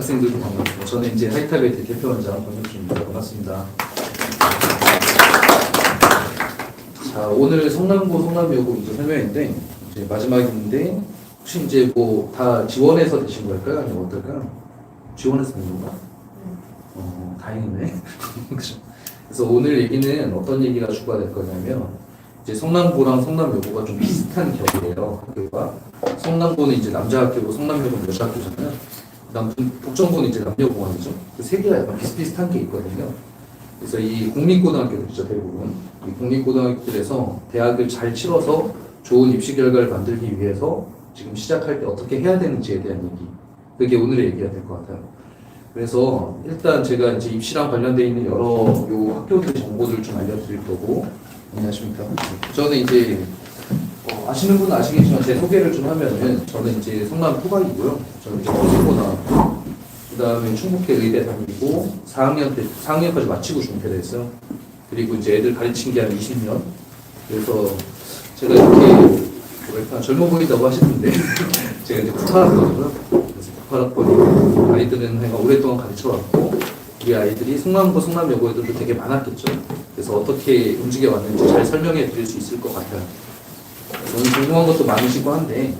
학생들도 반갑고, 저는 이제 하이탑의 대표원장 권혁주입니다. 반갑습니다. 자, 오늘 성남고, 성남여고 이제 설명인데, 이제 마지막인데, 혹시 이제 뭐 다 지원해서 되신 걸까요? 아니면 어떨까요? 지원해서 된 건가? 다행이네. 그래서 오늘 얘기는 어떤 얘기가 주가 될 거냐면, 이제 성남고랑 성남여고가 좀 비슷한 격이에요, 학교가. 성남고는 이제 남자 학교고 성남여고는 여자 학교잖아요. 그다음 북정고는 이제 남녀공학이죠. 그 세 개가 약간 비슷비슷한 게 있거든요. 그래서 이 국립고등학교들이죠, 대부분. 이 국립고등학교들에서 대학을 잘 치러서 좋은 입시 결과를 만들기 위해서 지금 시작할 때 어떻게 해야 되는지에 대한 얘기. 그게 오늘의 얘기가 될 것 같아요. 그래서 일단 제가 이제 입시랑 관련되어 있는 여러 요 학교들의 정보들을 좀 알려드릴 거고. 안녕하십니까. 저는 이제 아시는 분은 아시겠지만 제 소개를 좀 하면은 저는 이제 성남 토박이고요. 저는 이제 서울고 나왔고 그 다음에 충북대 의대 다니고 4학년까지 마치고 중퇴를 했어요. 그리고 이제 애들 가르친 게 한 20년. 그래서 제가 이렇게 뭐랄까 젊어 보인다고 하시는데 제가 이제 98학번이고요. 그래서 98학번이고 아이들은 내가 오랫동안 가르쳐왔고 우리 아이들이 성남고 성남여고 애들도 되게 많았겠죠. 그래서 어떻게 움직여 왔는지 잘 설명해 드릴 수 있을 것 같아요. 너무 궁금한 것도 많으시고 한데,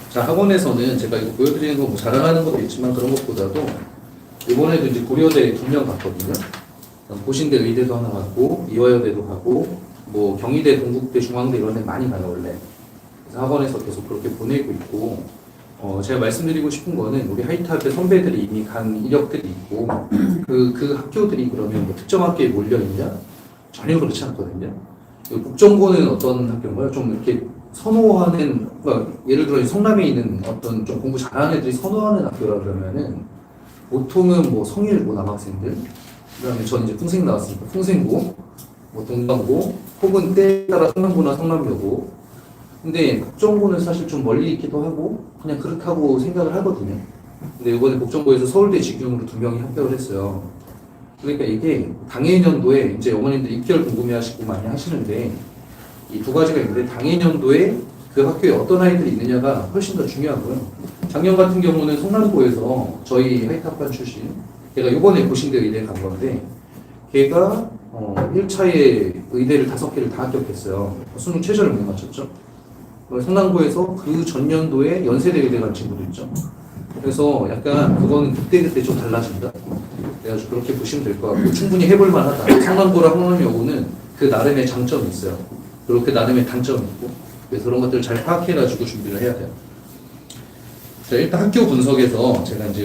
자, 학원에서는 제가 이거 보여드리는 거 뭐 자랑하는 것도 있지만 그런 것보다도 이번에도 이제 고려대 2명 갔거든요. 고신대 의대도 하나 갔고 이화여대도 가고 뭐 경희대, 동국대, 중앙대 이런 데 많이 가요 원래. 그래서 학원에서 계속 그렇게 보내고 있고, 제가 말씀드리고 싶은 거는 우리 하이탑의 선배들이 이미 간 이력들이 있고 그 학교들이 그러면 뭐 특정 학교에 몰려 있냐? 전혀 그렇지 않거든요. 북정고는 어떤 학교인가요? 좀 이렇게 선호하는, 그러니까 예를 들어 성남에 있는 어떤 좀 공부 잘하는 애들이 선호하는 학교라 그러면은 보통은 뭐 성일고 남학생들, 그다음에 저는 이제 풍생 나왔으니까 풍생고, 뭐 동강고, 혹은 때에 따라 성남고나 성남여고. 근데 북정고는 사실 좀 멀리 있기도 하고 그냥 그렇다고 생각을 하거든요. 근데 이번에 북정고에서 서울대 직영으로 2명이 합격을 했어요. 그러니까 이게 당해년도에 이제 어머님들 입결 궁금해하시고 많이 하시는데 이 두 가지가 있는데 당해년도에 그 학교에 어떤 아이들이 있느냐가 훨씬 더 중요하고요. 작년 같은 경우는 성남고에서 저희 하이탑반 출신 걔가 이번에 고신대 의대 간 건데 걔가 1차에 의대를 5개를 다 합격했어요. 수능 최저를 못 맞췄죠. 성남고에서 그 전년도에 연세대 의대 간 친구도 있죠. 그래서 약간 그거는 그때그때 좀 달라진다. 그래가지고 그렇게 보시면 될 것 같고 충분히 해볼 만하다. 성남고랑 성남여고는 그 나름의 장점이 있어요. 그리고 그 나름의 단점이 있고 그래서 그런 것들을 잘 파악해가지고 준비를 해야 돼요. 자, 일단 학교 분석에서 제가 이제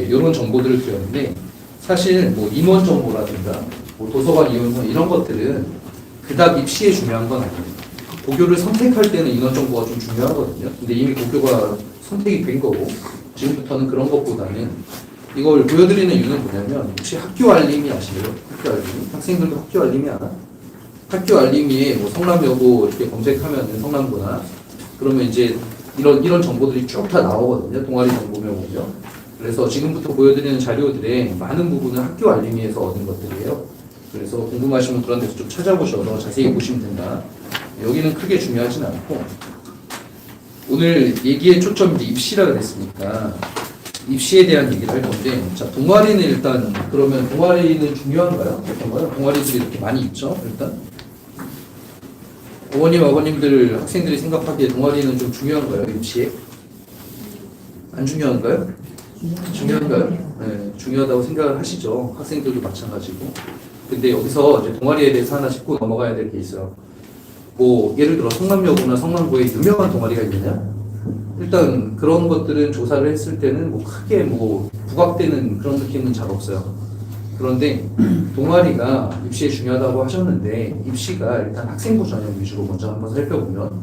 이런 정보들을 드렸는데 사실 뭐 임원 정보라든가 뭐 도서관 이용권 이런 것들은 그닥 입시에 중요한 건 아니에요. 고교를 선택할 때는 인원 정보가 좀 중요하거든요. 근데 이미 고교가 선택이 된 거고 지금부터는 그런 것보다는 이걸 보여드리는 이유는 뭐냐면 혹시 학교 알림이 아시나요? 학교 알림? 학생들도 학교 알림이 아나? 학교 알림이 뭐 성남여고 이렇게 검색하면 성남고나 그러면 이제 이런 정보들이 쭉 다 나오거든요. 동아리 정보명 오죠. 그래서 지금부터 보여드리는 자료들의 많은 부분은 학교 알림에서 얻은 것들이에요. 그래서 궁금하시면 그런 데서 좀 찾아보셔서 자세히 보시면 된다. 여기는 크게 중요하진 않고 오늘 얘기의 초점이 이제 입시라 그랬으니까 입시에 대한 얘기를 할 건데 자 동아리는 일단 그러면 동아리는 중요한가요? 어떤가요? 동아리들이 이렇게 많이 있죠 일단 어머님 아버님들 학생들이 생각하기에 동아리는 좀 중요한가요? 입시에? 안 중요한가요? 중요한가요? 네, 중요하다고 생각을 하시죠. 학생들도 마찬가지고. 근데 여기서 이제 동아리에 대해서 하나 짚고 넘어가야 될 게 있어요. 뭐 예를 들어 성남여고나 성남고에 유명한 동아리가 있느냐? 일단 그런 것들은 조사를 했을 때는 뭐 크게 뭐 부각되는 그런 느낌은 잘 없어요. 그런데 동아리가 입시에 중요하다고 하셨는데 입시가 일단 학생부 전형 위주로 먼저 한번 살펴보면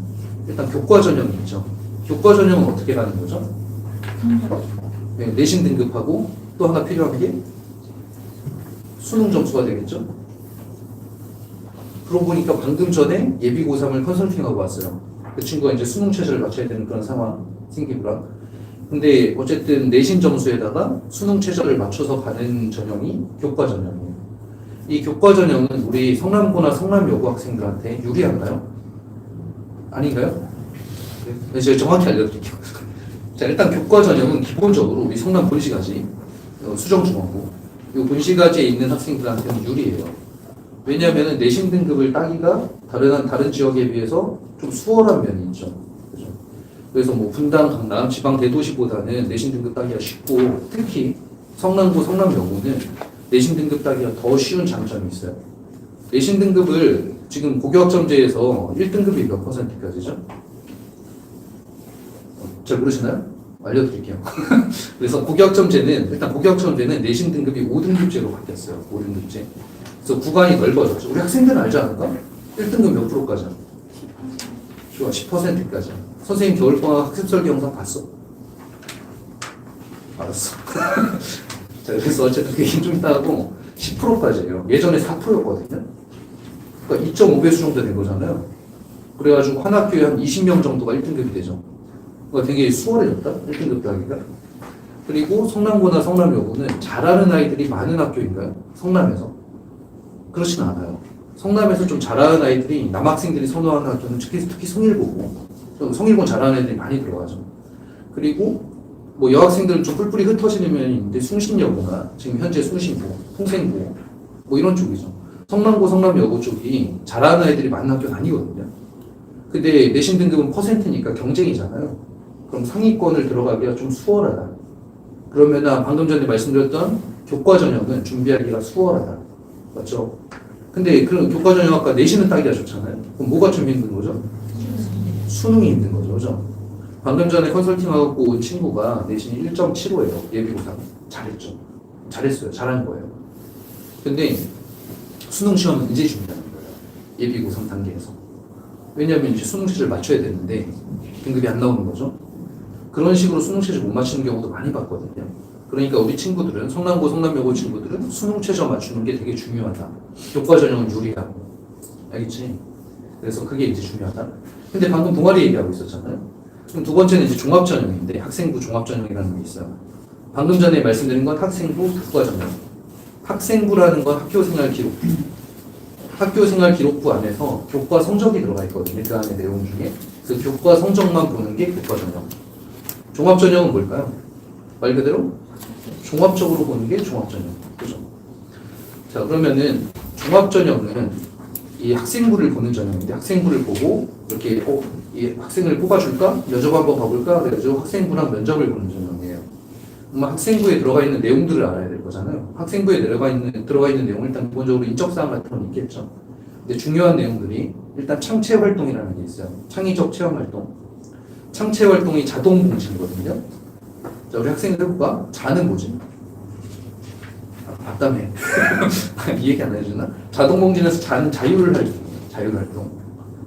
일단 교과 전형이 있죠. 교과 전형은 어떻게 가는 거죠? 네, 내신 등급하고 또 하나 필요한 게 수능 점수가 되겠죠. 그러고 보니까 방금 전에 예비 고3을 컨설팅하고 왔어요. 그 친구가 이제 수능 최저를 맞춰야 되는 그런 상황 생기더라. 근데 어쨌든 내신 점수에다가 수능 최저를 맞춰서 가는 전형이 교과 전형이에요. 이 교과 전형은 우리 성남고나 성남여고 학생들한테 유리한가요? 아닌가요? 네, 제가 정확히 알려드릴게요. 자, 일단 교과 전형은 기본적으로 우리 성남 본시까지 수정중앙고. 이 본시가지에 있는 학생들한테는 유리해요. 왜냐하면 내신 등급을 따기가 다른 지역에 비해서 좀 수월한 면이 있죠. 그죠? 그래서 뭐 분당, 강남, 지방 대도시보다는 내신 등급 따기가 쉽고 특히 성남고, 성남여고는 내신 등급 따기가 더 쉬운 장점이 있어요. 내신 등급을 지금 고교학점제에서 1등급이 몇 %까지죠? 잘 모르시나요? 알려드릴게요. 그래서 고교학점제는 내신 등급이 5등급제로 바뀌었어요. 5등급제. 그래서 구간이 넓어졌죠. 우리 학생들은 알지 않을까? 1등급 몇 프로까지야? 좋아, 10%까지. 선생님 겨울방학 학습 설계 영상 봤어? 알았어. 자, 그래서 어쨌든 그게 좀 이따 하고 10%까지예요. 예전에 4%였거든요. 그러니까 2.5배수 정도 된 거잖아요. 그래가지고 한 학교에 한 20명 정도가 1등급이 되죠. 그러니까 되게 수월해졌다. 1등급 따기가. 그리고 성남고나 성남여고는 잘하는 아이들이 많은 학교인가요? 성남에서? 그렇진 않아요. 성남에서 좀 잘하는 아이들이 남학생들이 선호하는 학교는 특히 성일고고 성일고는 잘하는 애들이 많이 들어가죠. 그리고 뭐 여학생들은 좀 뿔뿔이 흩어지는 면이 있는데 숭신여고나 지금 현재 숭신고, 통생고 뭐 이런 쪽이죠. 성남고, 성남여고 쪽이 잘하는 아이들이 많은 학교는 아니거든요. 근데 내신 등급은 퍼센트니까 경쟁이잖아요. 그럼 상위권을 들어가기가 좀 수월하다. 그러면 방금 전에 말씀드렸던 교과 전형은 준비하기가 수월하다. 맞죠? 근데 그런 교과 전형학과 내신은 따기가 좋잖아요. 그럼 뭐가 좀 힘든 거죠? 수능이 힘든 거죠. 그죠? 방금 전에 컨설팅하고 온 친구가 내신이 1.75예요. 예비고사. 잘했죠. 잘했어요. 잘한 거예요. 근데 수능 시험은 이제 준비하는 거예요. 예비고 3단계에서. 왜냐하면 이제 수능 체제를 맞춰야 되는데 등급이 안 나오는 거죠. 그런 식으로 수능 체제 못 맞추는 경우도 많이 봤거든요. 그러니까 우리 친구들은 성남고, 성남여고 친구들은 수능 체제 맞추는 게 되게 중요하다. 교과 전형은 유리하고. 알겠지? 그래서 그게 이제 중요하다. 근데 방금 동아리 얘기하고 있었잖아요. 그럼 두 번째는 이제 종합전형인데 학생부 종합전형이라는 게 있어요. 방금 전에 말씀드린 건 학생부 교과전형. 학생부라는 건 학교생활 기록부. 학교생활 기록부 안에서 교과 성적이 들어가 있거든요. 그 안에 내용 중에. 그 교과 성적만 보는 게 교과전형. 종합전형은 뭘까요? 말 그대로 종합적으로 보는 게 종합전형. 그죠? 자, 그러면은 종합전형은 이 학생부를 보는 전형인데 학생부를 보고 이렇게 이 학생을 뽑아줄까? 면접 한번 봐볼까? 그래가지고 학생부랑 면접을 보는 전형이에요. 학생부에 들어가 있는 내용들을 알아야 될 거잖아요. 학생부에 들어가 있는 내용은 일단 기본적으로 인적사항 같은 건 있겠죠. 근데 중요한 내용들이 일단 창체 활동이라는 게 있어요. 창의적 체험 활동. 창체 활동이 자동 공진이거든요. 자, 우리 학생들 해볼까? 자는 뭐지? 맞다며. 이 얘기 안 해주나? 자동 공진에서 자는 자율 활동. 자율 활동.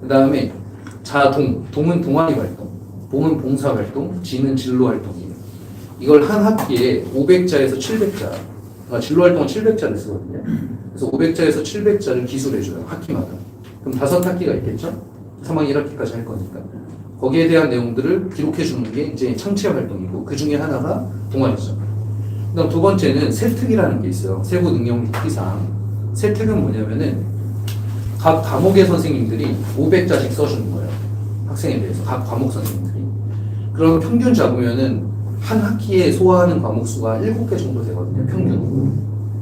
그 다음에 자동. 동은 동아리 활동. 봉은 봉사 활동. 지는 진로 활동이에요. 이걸 한 학기에 500자에서 700자. 그러니까 진로 활동은 700자를 쓰거든요. 그래서 500자에서 700자를 기술해줘요. 학기마다. 그럼 5학기가 있겠죠? 3학기 1학기까지 할 거니까. 거기에 대한 내용들을 기록해주는 게 이제 창체 활동이고 그 중에 하나가 동아리죠. 그다음 두 번째는 세특이라는 게 있어요. 세부 능력 특기사항. 세특은 뭐냐면은 각 과목의 선생님들이 500자씩 써주는 거예요. 학생에 대해서 각 과목 선생님들이. 그럼 평균 잡으면은 한 학기에 소화하는 과목 수가 7개 정도 되거든요. 평균으로.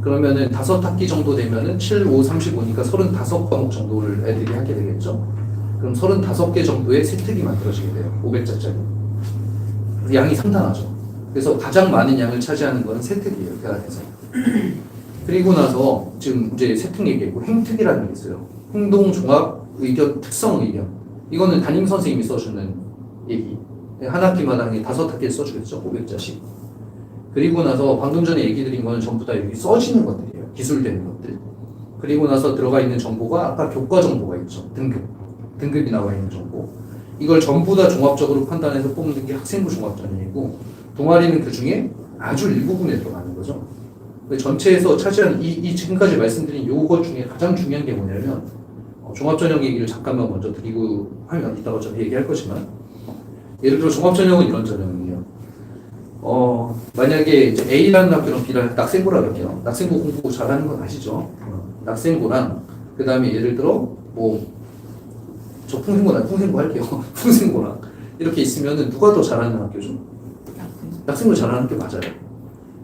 그러면은 5학기 정도 되면은 7, 5, 35니까 35과목 정도를 애들이 하게 되겠죠. 그럼 35개 정도의 세특이 만들어지게 돼요. 500자짜리. 양이 상당하죠. 그래서 가장 많은 양을 차지하는 것은 세특이에요. 그 안에서. 그리고 나서 지금 이제 세특 얘기했고 행특이라는 게 있어요. 행동, 종합, 의견, 특성, 의견. 이거는 담임 선생님이 써주는 얘기. 한 학기마다 5학기를 써주겠죠. 500자씩. 그리고 나서 방금 전에 얘기 드린 거는 전부 다 여기 써지는 것들이에요. 기술되는 것들. 그리고 나서 들어가 있는 정보가 아까 교과 정보가 있죠. 등급이 나와 있는 정보. 이걸 전부 다 종합적으로 판단해서 뽑는 게 학생부 종합전형이고 동아리는 그 중에 아주 일부분에 들어가는 거죠. 전체에서 차지하는 이 지금까지 말씀드린 요것 중에 가장 중요한 게 뭐냐면 종합전형 얘기를 잠깐만 먼저 드리고 하면 이따가 좀 얘기할 거지만 예를 들어 종합전형은 이런 전형이에요. 만약에 이제 A라는 학교랑 B라는 낙생고라 그럴게요. 낙생고 공부 잘하는 건 아시죠? 낙생고랑 그 다음에 예를 들어 저 풍생고 할게요. 풍생고랑 이렇게 있으면은 누가 더 잘하는 학교죠? 낙생고 잘하는 학교 맞아요.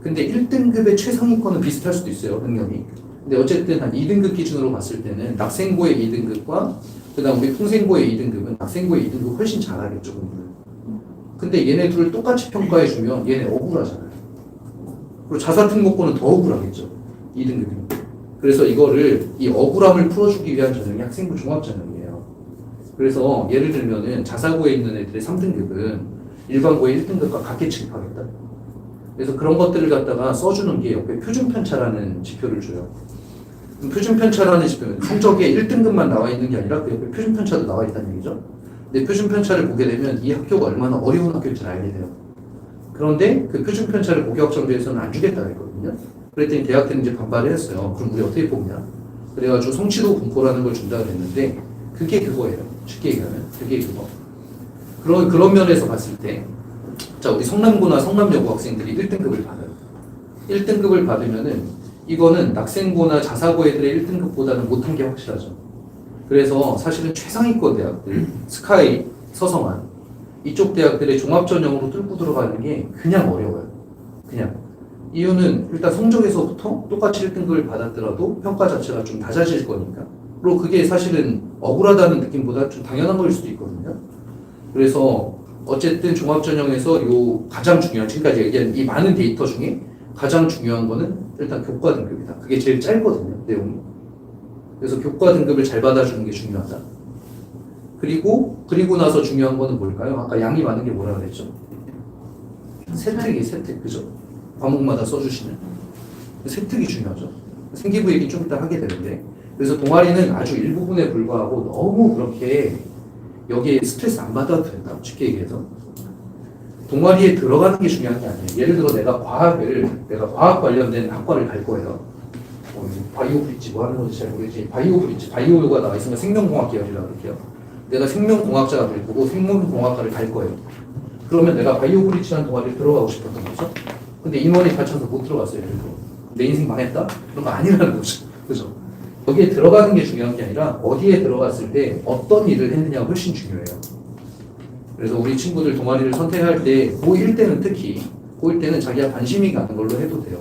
근데 1등급의 최상위권은 비슷할 수도 있어요, 능력이. 근데 어쨌든 한 2등급 기준으로 봤을 때는 낙생고의 2등급과 그다음 우리 풍생고의 2등급은 낙생고의 2등급 훨씬 잘하겠죠, 공부를. 근데 얘네 둘을 똑같이 평가해주면 얘네 억울하잖아요. 그리고 자사특목고는 더 억울하겠죠, 2등급이. 그래서 이거를 이 억울함을 풀어주기 위한 전형이 학생부 종합전형이에요. 그래서 예를 들면은 자사고에 있는 애들의 3등급은 일반고의 1등급과 같게 취급하겠다. 그래서 그런 것들을 갖다가 써주는 게 옆에 표준편차라는 지표를 줘요. 표준편차라는 지표는 성적에 1등급만 나와 있는 게 아니라 그 옆에 표준편차도 나와 있다는 얘기죠. 근데 표준편차를 보게 되면 이 학교가 얼마나 어려운 학교인지를 알게 돼요. 그런데 그 표준편차를 고교학점제에서는 안 주겠다고 했거든요. 그랬더니 대학들은 이제 반발을 했어요. 그럼 우리 어떻게 뽑냐? 그래가지고 성취도 분포라는 걸 준다고 했는데 그게 그거예요. 쉽게 얘기하면 그게 그거. 그런 면에서 봤을 때 자, 우리 성남고나 성남여고 학생들이 1등급을 받아요. 1등급을 받으면은 이거는 낙생고나 자사고 애들의 1등급보다는 못한 게 확실하죠. 그래서 사실은 최상위권 대학들, 스카이, 서성한 이쪽 대학들의 종합전형으로 뚫고 들어가는 게 그냥 어려워요. 그냥. 이유는 일단 성적에서부터 똑같이 1등급을 받았더라도 평가 자체가 좀 낮아질 거니까. 그리고 그게 사실은 억울하다는 느낌보다 좀 당연한 거일 수도 있거든요. 그래서 어쨌든 종합전형에서 요 가장 중요한, 지금까지 얘기한 이 많은 데이터 중에 가장 중요한 거는 일단 교과 등급이다. 그게 제일 짧거든요, 내용이. 그래서 교과 등급을 잘 받아주는 게 중요하다. 그리고 나서 중요한 거는 뭘까요? 아까 양이 많은 게 뭐라 그랬죠? 세특이 세특, 그죠? 과목마다 써주시는 세특이 중요하죠. 생기부 얘기 좀 이따 하게 되는데, 그래서 동아리는 아주 일부분에 불과하고 너무 그렇게 여기에 스트레스 안 받아도 된다, 쉽게 얘기해서. 동아리에 들어가는 게 중요한 게 아니에요. 예를 들어 내가 과학 관련된 학과를 갈 거예요. 바이오 브릿지 뭐 하는 건지 잘 모르겠지. 바이오 브릿지, 바이오가 나와 있으면 생명공학 계열이라고 그럴게요. 내가 생명공학자가 될 거고 생명공학과를 갈 거예요. 그러면 내가 바이오 브릿지라는 동아리에 들어가고 싶었던 거죠. 근데 인원이 갇혀서 못 들어갔어요. 예를 들어 내 인생 망했다? 그런 거 아니라는 거죠. 그죠? 여기에 들어가는 게 중요한 게 아니라 어디에 들어갔을 때 어떤 일을 했느냐가 훨씬 중요해요. 그래서 우리 친구들 동아리를 선택할 때 고1 때는 특히 고1 때는 자기가 관심이 가는 걸로 해도 돼요.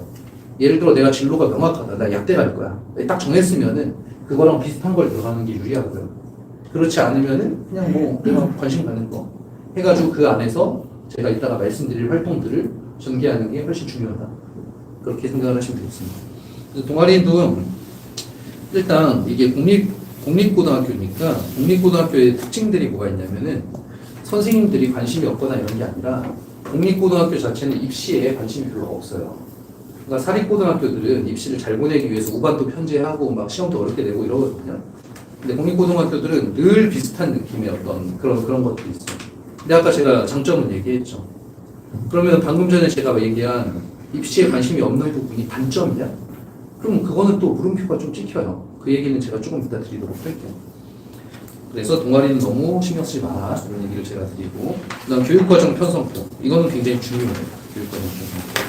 예를 들어 내가 진로가 명확하다. 나 약대 갈 거야. 딱 정했으면은 그거랑 비슷한 걸 들어가는 게 유리하고요. 그렇지 않으면은 그냥 뭐 내가 관심 가는 거 해가지고 그 안에서 제가 이따가 말씀드릴 활동들을 전개하는 게 훨씬 중요하다. 그렇게 생각을 하시면 되겠습니다. 동아리도 일단 이게 공립고등학교니까 공립고등학교의 특징들이 뭐가 있냐면은 선생님들이 관심이 없거나 이런 게 아니라 공립고등학교 자체는 입시에 관심이 별로 없어요. 그러니까 사립고등학교들은 입시를 잘 보내기 위해서 우반도 편제하고 막 시험도 어렵게 내고 이러거든요. 근데 공립고등학교들은 늘 비슷한 느낌의 어떤 그런 것들이 있어요. 근데 아까 제가 장점은 얘기했죠. 그러면 방금 전에 제가 얘기한 입시에 관심이 없는 부분이 단점이냐? 그럼 그거는 또 물음표가 좀 찍혀요. 그 얘기는 제가 조금 이따 드리도록 할게요. 그래서 동아리는 너무 신경 쓰지 마라, 이런 얘기를 제가 드리고, 그다음 교육과정 편성표, 이거는 굉장히 중요해요. 교육과정 편성표.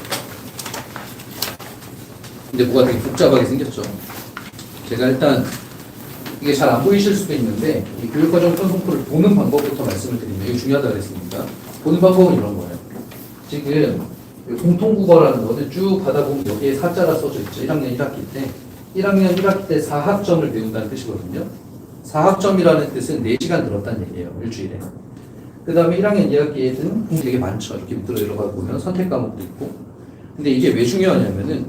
근데 뭐가 되게 복잡하게 생겼죠. 제가 일단 이게 잘 안 보이실 수도 있는데 이 교육과정 편성표를 보는 방법부터 말씀을 드리면 이게 중요하다고 했으니까 보는 방법은 이런 거예요. 지금 공통국어라는 거는 쭉 받아보면 여기에 사자가 써져 있죠. 1학년 1학기 때 1학년 1학기 때 4학점을 배운다는 뜻이거든요. 4학점이라는 뜻은 4시간 들었다는 얘기예요. 일주일에. 그 다음에 1학년 2학기에는 공부 되게 많죠. 이렇게 밑으로 내려가 보면 선택 과목도 있고. 근데 이게 왜 중요하냐면은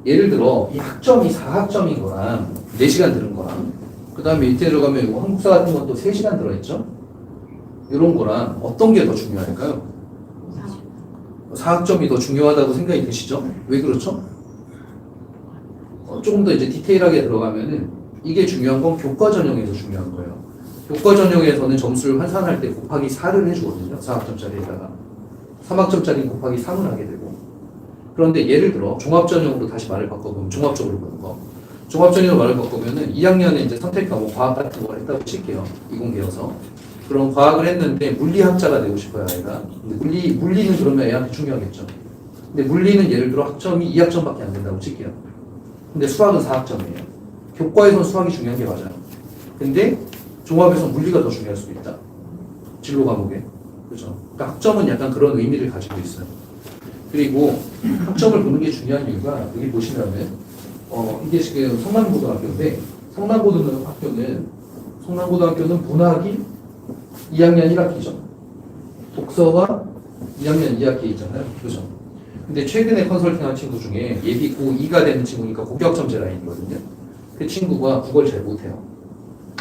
예를 들어 이 학점이 4학점인 거랑 4시간 들은 거랑 그 다음에 밑에 들어가면 한국사 같은 것도 3시간 들어있죠. 이런 거랑 어떤 게 더 중요할까요? 4학점이 더 중요하다고 생각이 드시죠? 왜 그렇죠? 조금 더 이제 디테일하게 들어가면은 이게 중요한 건 교과 전형에서 중요한 거예요. 교과 전형에서는 점수를 환산할 때 곱하기 4를 해주거든요. 4학점짜리에다가 3학점짜리 곱하기 3을 하게 되고. 그런데 예를 들어 종합전형으로 다시 말을 바꿔보면 종합적으로 보는 거. 종합전형으로 말을 바꿔보면은 2학년에 이제 선택 과목 과학 같은 걸 했다고 칠게요. 이공계여서. 그럼 과학을 했는데 물리학자가 되고 싶어요, 아이가. 근데 물리는 그러면 애한테 중요하겠죠. 근데 물리는 예를 들어 학점이 2학점밖에 안 된다고 칠게요. 근데 수학은 4학점이에요. 교과에서는 수학이 중요한 게 맞아요. 근데 종합에서는 물리가 더 중요할 수도 있다. 진로 과목에. 그죠? 그러니까 학점은 약간 그런 의미를 가지고 있어요. 그리고 학점을 보는 게 중요한 이유가 여기 보시면은 이게 지금 성남고등학교인데 성남고등학교는 문학이 2학년 1학기죠. 독서가 2학년 2학기 있잖아요. 그죠? 근데 최근에 컨설팅한 친구 중에 예비 고2가 되는 친구니까 고격점제 라인이거든요. 그 친구가 국어를 잘 못해요.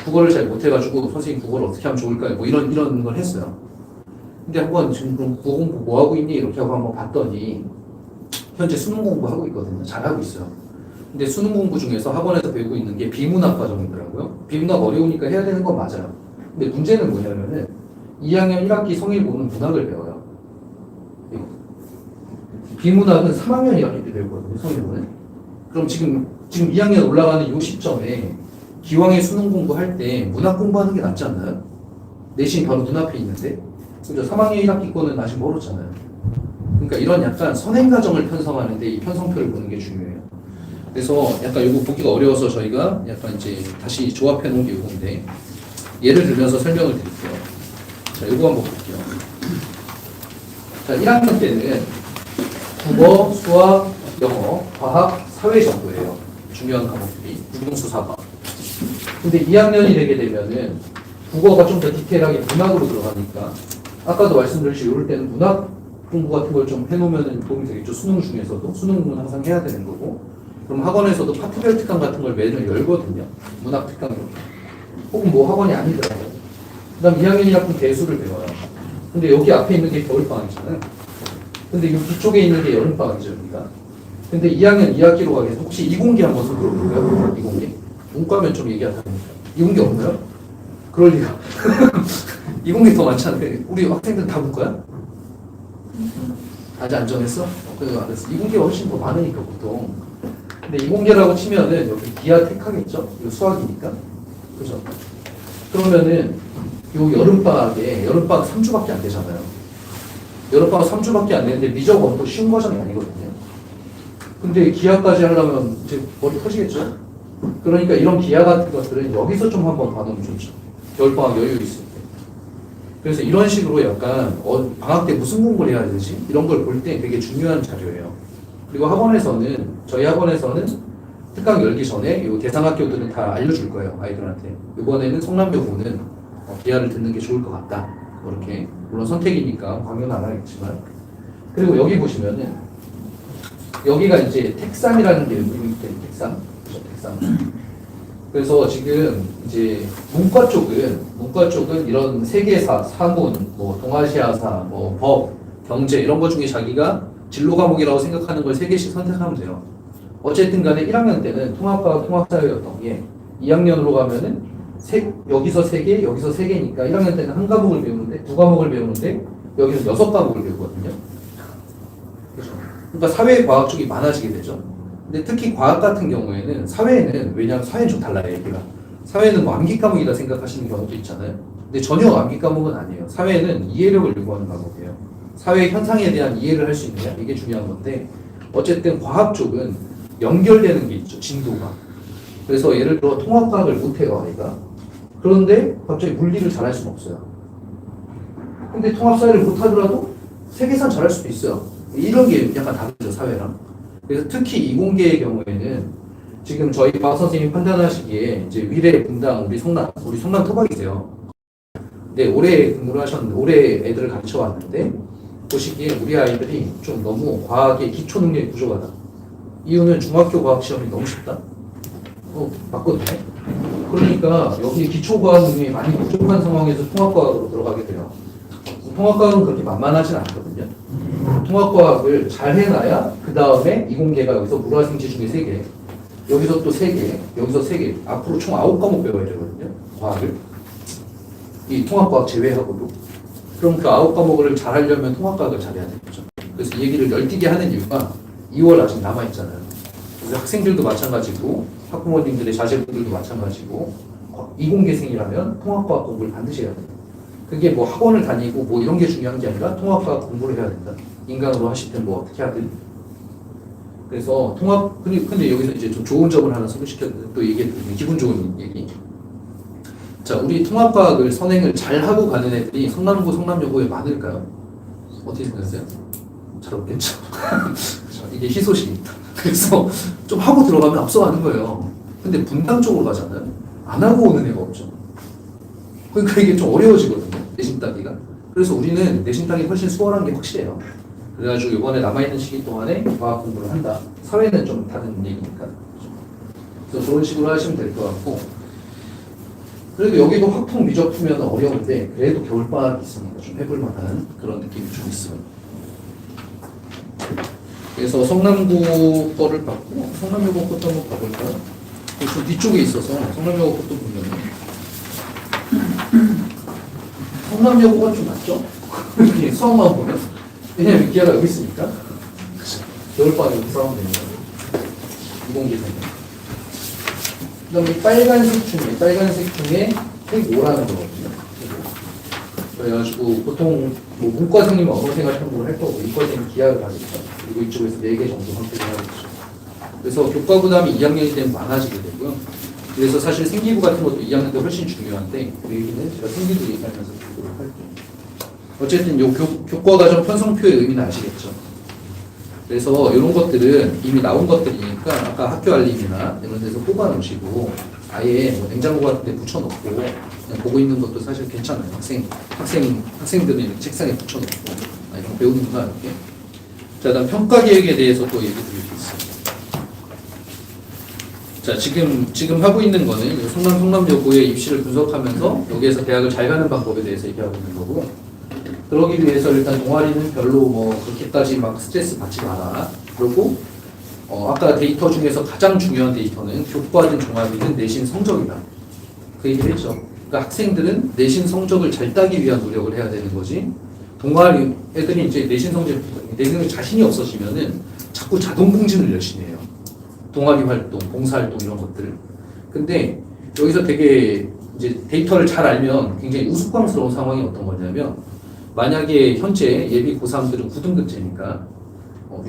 국어를 잘 못해가지고 선생님 국어를 어떻게 하면 좋을까요? 뭐 이런 걸 했어요. 근데 한번 지금 그럼 국어 공부 뭐 하고 있니? 이렇게 하고 한번 봤더니 현재 수능 공부하고 있거든요. 잘하고 있어요. 근데 수능 공부 중에서 학원에서 배우고 있는 게 비문학 과정이더라고요. 비문학 어려우니까 해야 되는 건 맞아요. 근데 문제는 뭐냐면은 2학년 1학기 성일고는 문학을 배워요. 비문학은 3학년 1학기 때 배우거든요. 성일고는. 그럼 지금 2학년 올라가는 요 시점에 기왕에 수능 공부할 때 문학 공부하는 게 낫지 않나요? 내신 바로 눈앞에 있는데 그죠? 3학년 1학기 거는 아직 멀었잖아요. 그러니까 이런 약간 선행 과정을 편성하는데 이 편성표를 보는 게 중요해요. 그래서 약간 이거 보기가 어려워서 저희가 약간 이제 다시 조합해 놓은 게 이건데 예를 들면서 설명을 드릴게요. 자, 이거 한번 볼게요. 자, 1학년 때는 국어, 수학, 영어, 과학, 사회 정도예요. 중요한 과목들이 국영수사과. 근데 2학년이 되게 되면은 국어가 좀 더 디테일하게 문학으로 들어가니까 아까도 말씀드렸듯이 이럴 때는 문학 공부 같은 걸 좀 해놓으면 도움이 되겠죠. 수능 중에서도. 수능은 항상 해야 되는 거고. 그럼 학원에서도 파트별 특강 같은 걸 매년 열거든요. 문학 특강으로. 혹은 뭐 학원이 아니더라고요. 그 다음 2학년 1학기 대수를 배워요. 근데 여기 앞에 있는 게 겨울방학이잖아요. 근데 이 뒤쪽에 있는 게 여름방학이죠, 여기가. 근데 2학년 2학기로 가기 위해서 혹시 이공계 한번 써볼까요? 이공계? 문과면 좀 얘기하다 보니까. 이공계 없나요? 그럴 리가. 이공계 더 많잖아요. 우리 학생들 다 문과야? 아직 안 정했어? 그래서 안 했어. 이공계가 훨씬 더 많으니까 보통. 근데 이공계라고 치면은 여기 기하 택하겠죠? 이거 수학이니까. 그죠? 그러면은 요 여름방학 3주밖에 안 되잖아요. 여름방학 3주밖에 안 되는데 미적 원도 쉬운 과정이 아니거든요. 근데 기하까지 하려면 이제 머리 터지겠죠? 그러니까 이런 기하 같은 것들은 여기서 좀 한번 봐놓으면 좋죠. 겨울방학 여유 있을 때. 그래서 이런 식으로 약간 방학 때 무슨 공부를 해야 되지? 이런 걸 볼 때 되게 중요한 자료예요. 그리고 저희 학원에서는 특강 열기 전에 이 대상학교들은 다 알려줄 거예요. 아이들한테. 이번에는 성남여고는 기하를 듣는 게 좋을 것 같다. 이렇게. 물론 선택이니까 강요는 안 하겠지만. 그리고 여기 보시면은 여기가 이제 택삼이라는 게 있대요. 택삼. 택삼. 그래서 지금 이제 문과 쪽은 이런 세계사, 사문, 뭐 동아시아사, 뭐 법, 경제 이런 것 중에 자기가 진로 과목이라고 생각하는 걸 3개씩 선택하면 돼요. 어쨌든 간에 1학년 때는 통합과학, 통합사회였던 게 2학년으로 가면은 여기서 3개, 여기서 3개니까 1학년 때는 한 과목을 배우는데 2과목을 배우는데 여기서 6과목을 배우거든요. 그렇죠. 그러니까 사회과학 쪽이 많아지게 되죠. 근데 특히 과학 같은 경우에는 왜냐하면 사회는 좀 달라요, 얘기가. 사회는 뭐 암기 과목이다 생각하시는 경우도 있잖아요. 근데 전혀 암기 과목은 아니에요. 사회는 이해력을 요구하는 과목이에요. 사회 현상에 대한 이해를 할 수 있느냐, 이게 중요한 건데, 어쨌든 과학 쪽은 연결되는 게 있죠, 진도가. 그래서 예를 들어 통합과학을 못해요, 아이가. 그런데 갑자기 물리를 잘할 수는 없어요. 근데 통합사회를 못하더라도 세계사 잘할 수도 있어요. 이런 게 약간 다르죠, 사회랑. 그래서 특히 이공계의 경우에는 지금 저희 과학 선생님이 판단하시기에 이제 위례, 분당, 우리 성남 토박이세요. 근데 올해 근무를 하셨는데, 올해 애들을 가르쳐 왔는데, 보시기에 우리 아이들이 좀 너무 과학의 기초 능력이 부족하다. 이유는 중학교 과학 시험이 너무 쉽다. 맞거든요. 그러니까 여기 기초 과학 능력이 많이 부족한 상황에서 통합과학으로 들어가게 돼요. 통합과학은 그렇게 만만하진 않거든요. 통합과학을 잘 해놔야 그 다음에 이공계가 여기서 물화생지 중에 3개, 여기서 또 3개, 여기서 3개, 앞으로 총 9과목 배워야 되거든요. 과학을. 이 통합과학 제외하고도. 그럼 그 9과목을 잘 하려면 통합과학을 잘해야 되겠죠. 그래서 이 얘기를 널뛰게 하는 이유가 2월 아직 남아있잖아요. 그래서 학생들도 마찬가지고 학부모님들의 자제분들도 마찬가지고 이공계생이라면 통합과학 공부를 반드시 해야 돼요. 그게 뭐 학원을 다니고 뭐 이런 게 중요한 게 아니라 통합과학 공부를 해야 된다. 인간으로 하시든 뭐 어떻게 하든. 그래서 근데 여기서 이제 좀 좋은 점을 하나 소개시켰는데 또 얘기해드리면 기분 좋은 얘기. 자, 우리 통합과학을 선행을 잘 하고 가는 애들이 성남고, 성남여고에 많을까요? 어떻게 생각하세요? 잘 없겠죠. 그렇죠. 이게 희소식. 그래서 좀 하고 들어가면 앞서가는 거예요. 근데 분당적으로 가잖아요. 안 하고 오는 애가 없죠. 그러니까 이게 좀 어려워지거든요. 내신 따기가. 그래서 우리는 내신 따기 훨씬 수월한 게 확실해요. 그래가지고 이번에 남아있는 시기 동안에 과학 공부를 한다. 사회는 좀 다른 얘기니까. 그래서 그런 식으로 하시면 될 것 같고. 그래도 여기도 확통 미적 풀면 어려운데 그래도 겨울방학이 있으니까 좀 해볼 만한 그런 느낌이 좀 있어요. 그래서 성남고 거를 받고 성남여고 것도 한번 봐볼까요? 좀 뒤쪽에 있어서 성남여고 것도 보면 성남여고가 좀 낫죠? 이렇게 수학만 보면 왜냐면 기하가 여기 있으니까 겨울방학에 여기서 하면 되는 거예요. 이공계산이. 그 다음에 빨간색 중에 색 5라는 거거든요. 그래가지고 보통 뭐 문과생이면 언어생활 탐구를 할 거고 이과생은 기하를 가겠죠. 그리고 이쪽에서 4개 정도 선택을 하겠죠. 그래서 교과 부담이 2학년이 되면 많아지게 되고요. 그래서 사실 생기부 같은 것도 2학년 때 훨씬 중요한데 그 얘기는 제가 생기부 얘기하면서 보도록 할게요. 어쨌든 요 교과 과정 편성표의 의미는 아시겠죠? 그래서 이런 것들은 이미 나온 것들이니까 아까 학교 알림이나 이런 데서 뽑아 놓으시고 아예 뭐 냉장고 같은 데 붙여놓고 그냥 보고 있는 것도 사실 괜찮아요. 학생들은 책상에 붙여놓고 이런 거 배우는구나 이렇게. 자, 다음 평가 계획에 대해서 또 얘기 드릴 수 있어요. 자, 지금 하고 있는 거는 성남여고의 입시를 분석하면서 여기에서 대학을 잘 가는 방법에 대해서 얘기하고 있는 거고요. 그러기 위해서 일단 동아리는 별로 뭐 그렇게까지 막 스트레스 받지 마라. 그리고 아까 데이터 중에서 가장 중요한 데이터는 교과든 종합이든 내신 성적이다. 그 얘기를 했죠. 그러니까 학생들은 내신 성적을 잘 따기 위한 노력을 해야 되는 거지. 동아리 애들이 이제 내신에 자신이 없어지면은 자꾸 자동 공진을 열심히 해요. 동아리 활동, 봉사 활동 이런 것들. 근데 여기서 되게 이제 데이터를 잘 알면 굉장히 우스꽝스러운 상황이 어떤 거냐면 만약에 현재 예비 고3들은 9등급제니까 요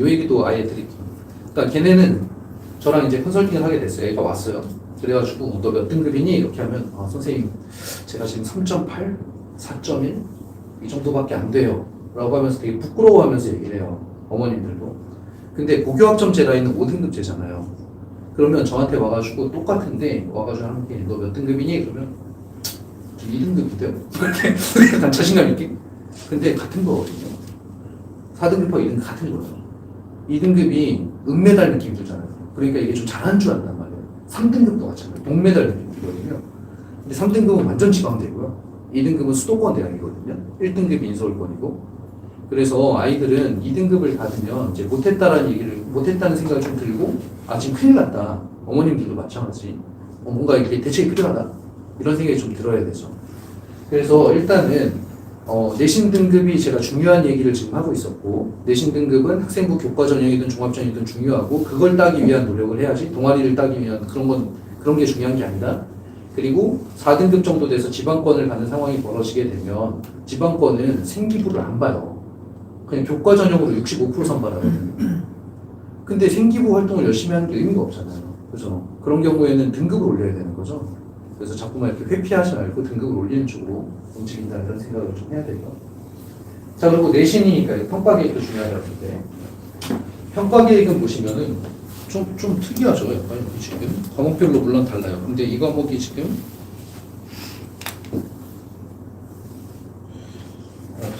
얘기도 아예 드릴게요. 그러니까 걔네는 저랑 이제 컨설팅을 하게 됐어요. 애가 왔어요. 그래가지고 너 몇 등급이니? 이렇게 하면 선생님 제가 지금 3.8, 4.1 이 정도밖에 안 돼요. 라고 하면서 되게 부끄러워하면서 얘기를 해요. 어머님들도. 근데 고교학점제가 있는 5등급제잖아요. 그러면 저한테 와가지고 똑같은데 와가지고 하는 게 너 몇 등급이니? 그러면 2등급인데요? 이렇게 약간 자신감 있게. 근데 같은 거거든요. 4등급하고 2등급 같은 거예요. 2등급이 은메달 느낌이 들잖아요. 그러니까 이게 좀 잘하는 줄 안단 말이에요. 3등급도 마찬가지예요. 동메달 느낌이 들거든요. 근데 3등급은 완전 지방대고요. 2등급은 수도권 대학이거든요. 1등급이 인서울권이고. 그래서 아이들은 2등급을 받으면 이제 못했다는 생각이 좀 들고, 지금 큰일 났다. 어머님들도 마찬가지. 뭔가 이렇게 대책이 필요하다. 이런 생각이 좀 들어야 되죠. 그래서 일단은 내신 등급이 제가 중요한 얘기를 지금 하고 있었고, 내신 등급은 학생부 교과 전형이든 종합 전형이든 중요하고, 그걸 따기 위한 노력을 해야지 동아리를 따기 위한 그런 게 중요한 게 아니다. 그리고 4등급 정도 돼서 지방권을 가는 상황이 벌어지게 되면 지방권은 생기부를 안 봐요. 그냥 교과 전형으로 65% 선발하거든요. 근데 생기부 활동을 열심히 하는 게 의미가 없잖아요. 그죠? 그런 경우에는 등급을 올려야 되는 거죠. 그래서 자꾸만 이렇게 회피하지 말고 등급을 올리는 쪽으로 움직인다 이런 생각을 좀 해야 되고. 자, 그리고 내신이니까 평가 계획도 중요하다고 했는데 평가 계획은 보시면은 좀 특이하죠. 약간 여기 지금 과목별로 물론 달라요. 근데 이 과목이 지금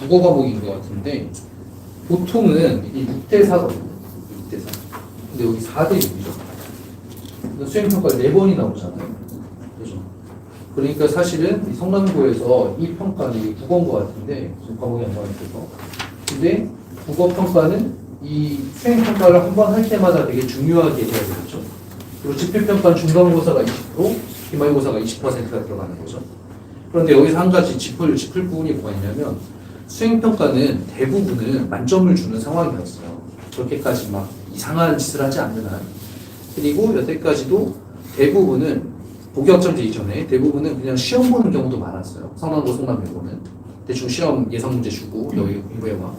국어 과목인 것 같은데 보통은 이게 6대4거든요. 6대4. 근데 여기 4대6이죠. 수행평가가 4번이 나오잖아요. 그죠? 그러니까 사실은 성남고에서 이 평가는 국어인 것 같은데 지금 과목이 안 나와있어서 근데 국어평가는 이 수행평가를 한 번 할 때마다 되게 중요하게 해야 되겠죠. 그리고 집필평가는 중간고사가 20%, 기말고사가 20%가 들어가는 거죠. 그런데 여기서 한 가지 짚을 부분이 뭐가 있냐면 수행평가는 대부분은 만점을 주는 상황이었어요. 그렇게까지 막 이상한 짓을 하지 않는 한. 그리고 여태까지도 대부분은 고교학점제 이전에 대부분은 그냥 시험 보는 경우도 많았어요. 성남고 성남여고는 대충 시험 예상 문제 주고 여기 공부해봐.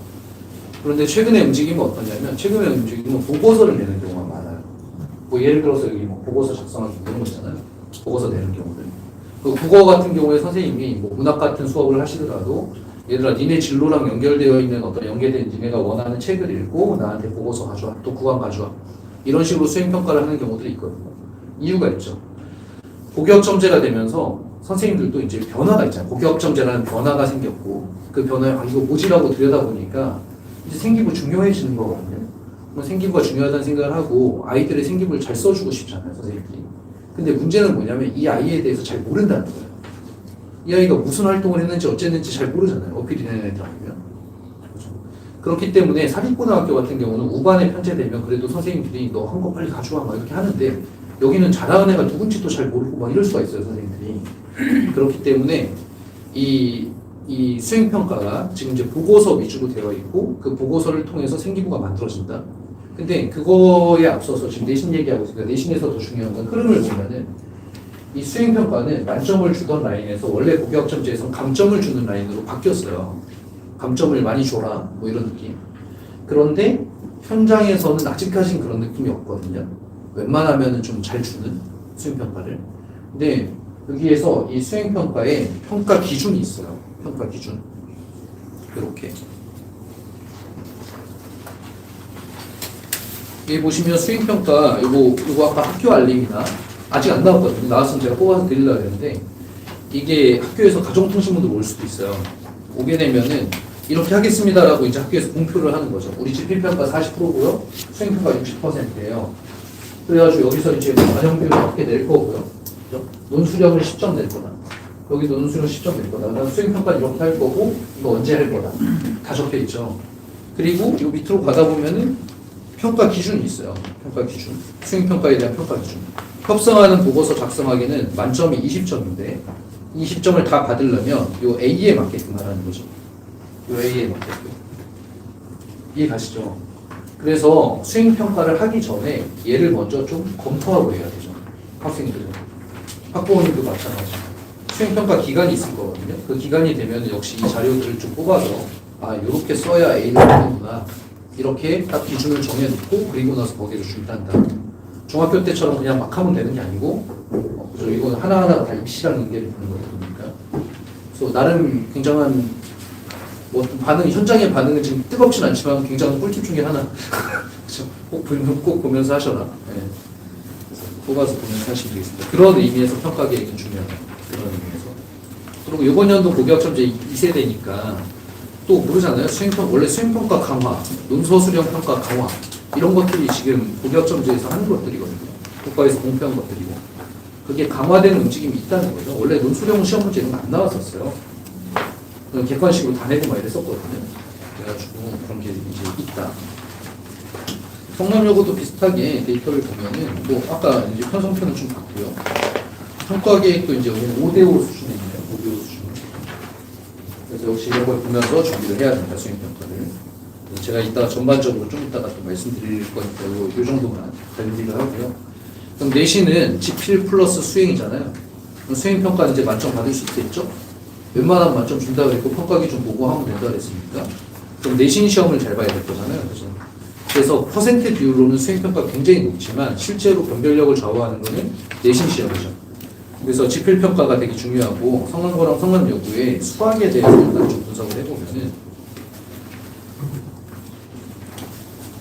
그런데 최근에 움직임은 어떠냐면 최근에 움직임은 보고서를 내는 경우가 많아요. 뭐 예를 들어서 여기 뭐 보고서 작성하기 이런 거 있잖아요. 보고서 내는 경우들. 그 국어 같은 경우에 선생님이 뭐 문학 같은 수업을 하시더라도 얘들아 니네 진로랑 연결되어 있는 어떤 연계된 니네가 원하는 책을 읽고 나한테 보고서 가져와. 또 구강 가져와. 이런 식으로 수행평가를 하는 경우들이 있거든요. 이유가 있죠. 고교학점제가 되면서 선생님들도 이제 변화가 있잖아요. 고교학점제라는 변화가 생겼고 그 변화에 이거 뭐지라고 들여다보니까 이제 생기부 중요해지는 거거든요. 생기부가 중요하다는 생각을 하고 아이들의 생기부를 잘 써주고 싶잖아요. 선생님들이. 근데 문제는 뭐냐면 이 아이에 대해서 잘 모른다는 거예요. 이 아이가 무슨 활동을 했는지 어쨌는지 잘 모르잖아요. 어필이 되는 애들 아니면. 그렇죠? 그렇기 때문에 사립고등학교 같은 경우는 우반에 편제되면 그래도 선생님들이 너 한 거 빨리 가져와 막 이렇게 하는데 여기는 잘하는 애가 누군지도 잘 모르고 막 이럴 수가 있어요. 선생님들이. 그렇기 때문에 이 수행평가가 지금 이제 보고서 위주로 되어 있고 그 보고서를 통해서 생기부가 만들어진다. 근데 그거에 앞서서 지금 내신 얘기하고 있으니까 내신에서 더 중요한 건 흐름을 보면은 이 수행평가는 만점을 주던 라인에서 원래 고교학점제에서 감점을 주는 라인으로 바뀌었어요. 감점을 많이 줘라 뭐 이런 느낌. 그런데 현장에서는 아직까지는 그런 느낌이 없거든요. 웬만하면은 좀 잘 주는 수행평가를. 근데 여기에서 이 수행평가에 평가 기준이 있어요. 평가 기준. 이렇게. 여기 보시면 수행평가 요거 아까 학교 알림이나 아직 안 나왔거든요. 나왔으면 제가 뽑아서 드리려고 했는데 이게 학교에서 가정통신문으로 올 수도 있어요. 오게 되면은 이렇게 하겠습니다라고 이제 학교에서 공표를 하는 거죠. 우리 집필평가 40%고요. 수행평가 60%예요. 그래가지고 여기서 이제 반영비를 어떻게 낼 거고요. 그죠? 논수령을 10점 낼 거다. 여기도 논수령 10점 낼 거다. 그다음 수행평가 이렇게 할 거고 이거 언제 할 거다. 다 적혀 있죠. 그리고 이 밑으로 가다 보면은 평가 기준이 있어요. 평가 기준. 수행평가에 대한 평가 기준. 협상하는 보고서 작성하기는 만점이 20점인데 20점을 다 받으려면 요 A에 맞게끔 하라는 거죠. 요 A에 맞게끔. 이해 가시죠? 그래서 수행평가를 하기 전에 얘를 먼저 좀 검토하고 해야 되죠. 학생들은. 학부모님도 마찬가지. 수행평가 기간이 있을 거거든요. 그 기간이 되면 역시 이 자료들을 좀 뽑아서 요렇게 써야 A를 받는구나. 이렇게 딱 기준을 정해놓고 그리고 나서 거기를 준단다. 중학교 때처럼 그냥 막 하면 되는 게 아니고 그죠? 이건 하나하나가 다 입시랑 연결이 되는 거다 보니까 그래서 나름 굉장한 뭐 현장의 반응은 지금 뜨겁진 않지만 굉장한 꿀팁 중에 하나 그렇죠? 꼭 보면서 하셔라. 네. 뽑아서 보면서 하시면 되겠습니다. 그런 의미에서 평가 계획은 중요하다. 그런 의미에서. 그리고 이번 연도 고교학점제 2세대니까 또 모르잖아요. 원래 수행평가 강화, 논서수령 평가 강화 이런 것들이 지금 고교학점제에서 하는 것들이거든요. 국가에서 공표한 것들이고 그게 강화되는 움직임이 있다는 거죠. 원래 논수령 시험 문제 이런 거 안 나왔었어요. 객관식으로 다 내고 막 이랬었거든요. 그래가지고 그런 게 이제 있다. 성남여고도 비슷하게 데이터를 보면은 뭐 아까 이제 편성편은 좀 봤고요. 평가 계획도 이제 여기는 5대5 수준에 있네요. 5대5 수준. 그래서 역시 이런 걸 보면서 준비를 해야 됩니다. 수행평가를. 제가 이따 전반적으로 좀 이따가 또 말씀드릴 거니까 요 정도만 관리를 하고요. 그럼 내신은 지필 플러스 수행이잖아요. 그럼 수행평가는 이제 만점 받을 수 있겠죠? 웬만하면 만점 준다고 했고 평가 기준 보고 하면 된다고 했으니까 그럼 내신 시험을 잘 봐야 될 거잖아요. 그래서 퍼센트 비율로는 수행평가 굉장히 높지만 실제로 변별력을 좌우하는 거는 내신 시험이죠. 그래서 지필평가가 되게 중요하고 성남고랑 성남여고의 수학에 대해서 일단 좀 분석을 해보면은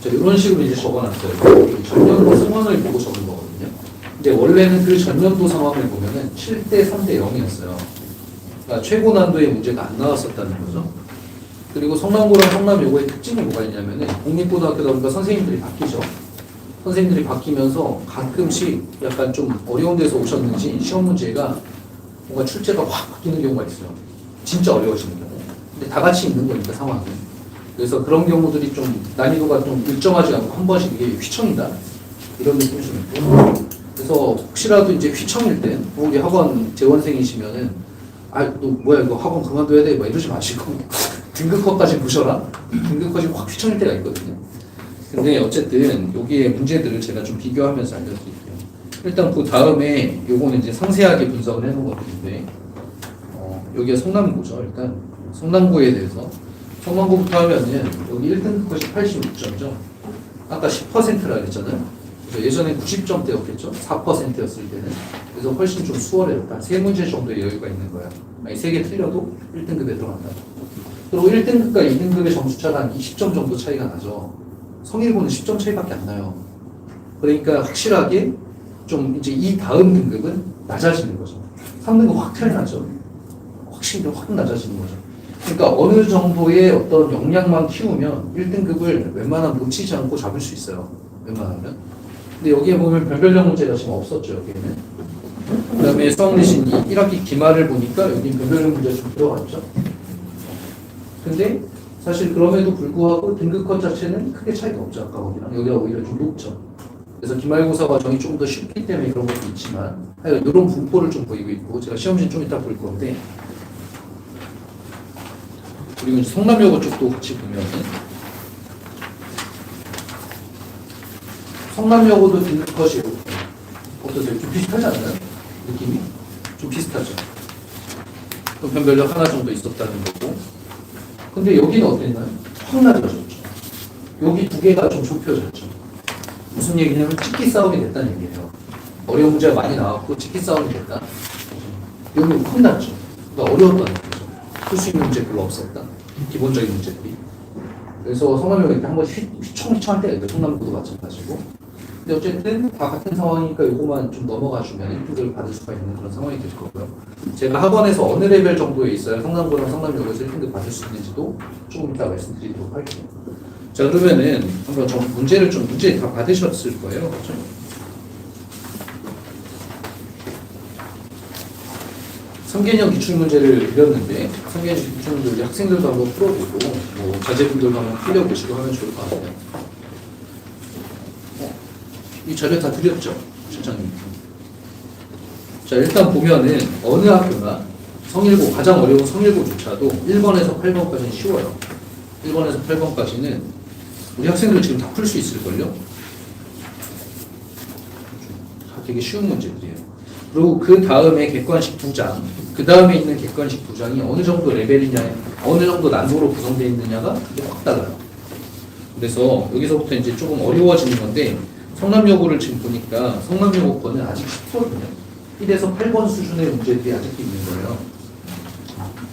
자, 이런 식으로 이제 적어놨어요. 전년도 상황을 보고 적은 거거든요. 근데 원래는 그 전년도 상황을 보면은 7대 3대 0이었어요. 그러니까 최고 난도의 문제가 안 나왔었다는 거죠. 그리고 성남고랑 성남여고의 특징이 뭐가 있냐면은 공립고등학교다 보니까 선생님들이 바뀌죠. 선생님들이 바뀌면서 가끔씩 약간 좀 어려운 데서 오셨는지 시험 문제가 뭔가 출제가 확 바뀌는 경우가 있어요. 진짜 어려워지는 경우. 근데 다 같이 있는 거니까 상황은. 그래서 그런 경우들이 좀 난이도가 좀 일정하지 않고 한 번씩 이게 휘청인다. 이런 느낌이 좀 있고. 그래서 혹시라도 이제 휘청일 땐 우리 학원 재원생이시면은 너 뭐야 이거 학원 그만둬야 돼 막 이러지 마시고 등급컷까지 보셔라. 등급컷이 확 휘청일 때가 있거든요. 근데 어쨌든 여기에 문제들을 제가 좀 비교하면서 알려드릴게요. 일단 그 다음에 요거는 이제 상세하게 분석을 해놓은 것들인데 여기가 성남고죠. 일단 성남고에 대해서 성남고부터 하면은 여기 1등급 컷이 86점이죠. 아까 10%라 그랬잖아요. 그래서 예전에 90점대였겠죠. 4%였을 때는. 그래서 훨씬 좀 수월해요. 한 3문제 정도의 여유가 있는 거야. 아니 3개 틀려도 1등급에 들어간다. 그리고 1등급과 2등급의 점수차가 한 20점 정도 차이가 나죠. 성일고는 10점 차이밖에 안 나요. 그러니까 확실하게 좀 이제 이 다음 등급은 낮아지는 거죠. 3등급 확 차이 나죠. 확실히 확 낮아지는 거죠. 그러니까 어느 정도의 어떤 역량만 키우면 1등급을 웬만하면 놓치지 않고 잡을 수 있어요. 웬만하면. 근데 여기에 보면 변별력 문제가 지금 없었죠. 여기에는. 그 다음에 수학내신 1학기 기말을 보니까 여기 변별력 문제가 좀 들어갔죠. 근데 사실 그럼에도 불구하고 등급컷 자체는 크게 차이가 없죠. 아까 거기랑. 여기가 오히려 좀 높죠. 그래서 기말고사 과정이 조금 더 쉽기 때문에 그런 것도 있지만 이런 분포를 좀 보이고 있고 제가 시험지 좀 이따 볼 건데 그리고 이제 성남여고 쪽도 같이 보면은 성남여고도 등급컷이 어떠세요? 좀 비슷하지 않나요? 느낌이? 좀 비슷하죠. 또 변별력 하나 정도 있었다는 거고 근데 여기는 어땠나요? 확 낮아졌죠. 여기 두 개가 좀 좁혀졌죠. 무슨 얘기냐면 찍기 싸움이 됐다는 얘기예요. 어려운 문제가 많이 나왔고 찍기 싸움이 됐다. 여기 확 낮죠. 그러니까 어려웠다는 거죠. 풀 수 있는 문제 별로 없었다. 기본적인 문제들이. 그래서 성남여고 이렇게 한번 휘청휘청할 때가 있어요. 성남고도 마찬가지고. 근데 어쨌든 다 같은 상황이니까 요거만 좀 넘어가주면 1등급을 받을 수가 있는 그런 상황이 될 거고요. 제가 학원에서 어느 레벨 정도에 있어야 성남고랑 성남여고에서 1등급 받을 수 있는지도 조금 이따 말씀드리도록 할게요. 자, 그러면은 한번 문제 다 받으셨을 거예요. 그렇죠? 삼개년 기출문제를 드렸는데 삼개년 기출문제 우리 학생들도 한번 풀어보고 뭐 자제분들도 한번 풀려보시고 하면 좋을 것 같아요. 이 자료 다 드렸죠? 실장님. 자, 일단 보면은 어느 학교나 성일고, 가장 어려운 성일고조차도 1번에서 8번까지는 쉬워요. 1번에서 8번까지는 우리 학생들 지금 다 풀 수 있을걸요? 되게 쉬운 문제들이에요. 그리고 그 다음에 객관식 2장, 그 다음에 있는 객관식 2장이 어느 정도 레벨이냐, 어느 정도 난도로 구성되어 있느냐가 확 달라요. 그래서 여기서부터 이제 조금 어려워지는 건데, 성남여고를 지금 보니까 성남여고 거는 아직 쉽거든요. 1에서 8번 수준의 문제들이 아직도 있는 거예요.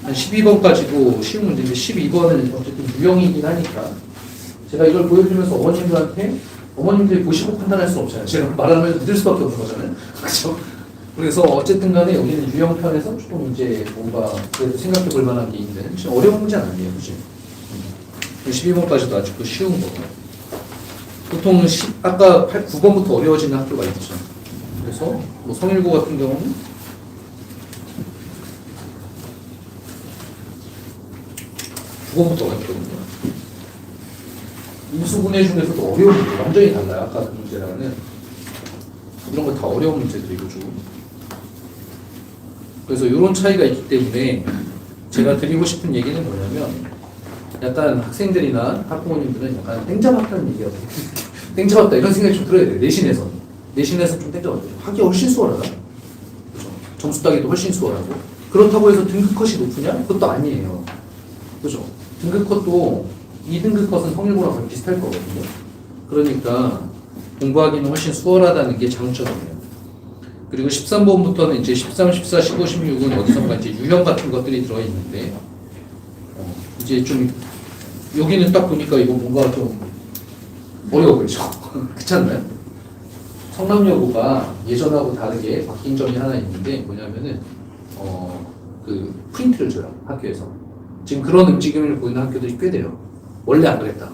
한 12번까지도 쉬운 문제인데 12번은 어쨌든 유형이긴 하니까 제가 이걸 보여드리면서 어머님들이 보시고 판단할 수 없잖아요. 제가 말하면 믿을 수밖에 없는 거잖아요. 그렇죠? 그래서 어쨌든 간에 여기는 유형편에서 조금 이제 뭔가 그래도 생각해 볼 만한 게 있는 어려운 문제는 아니에요. 그치? 12번까지도 아직도 쉬운 거고. 보통 아까 9번부터 어려워지는 학교가 있죠. 그래서 뭐 성일고 같은 경우는 9번부터 어렵거든요. 인수분해 중에서도 어려운 문제 완전히 달라요. 아까 그 문제랑은 이런 거 다 어려운 문제들이고 좀. 그래서 이런 차이가 있기 때문에 제가 드리고 싶은 얘기는 뭐냐면 약간 학생들이나 학부모님들은 약간 땡잡았다는 얘기가 땡잡았다 이런 생각이 좀 들어야 돼요. 내신에서 좀 땡잡았다. 하기 훨씬 수월하다. 그렇죠? 점수 따기도 훨씬 수월하고 그렇다고 해서 등급컷이 높으냐? 그것도 아니에요. 그죠? 등급컷도 2등급 컷은 성일고랑 거의 비슷할 거거든요. 그러니까 공부하기는 훨씬 수월하다는 게 장점이에요. 그리고 13번부터는 이제 13, 14, 15, 16은 어디선가 이제 유형 같은 것들이 들어있는데 이제 좀 여기는 딱 보니까 이거 뭔가 좀 어려워 보이죠? 그렇지 않나요? 성남여고가 예전하고 다르게 바뀐 점이 하나 있는데 뭐냐면은 그 프린트를 줘요. 학교에서. 지금 그런 움직임을 보이는 학교들이 꽤 돼요. 원래 안 그랬다.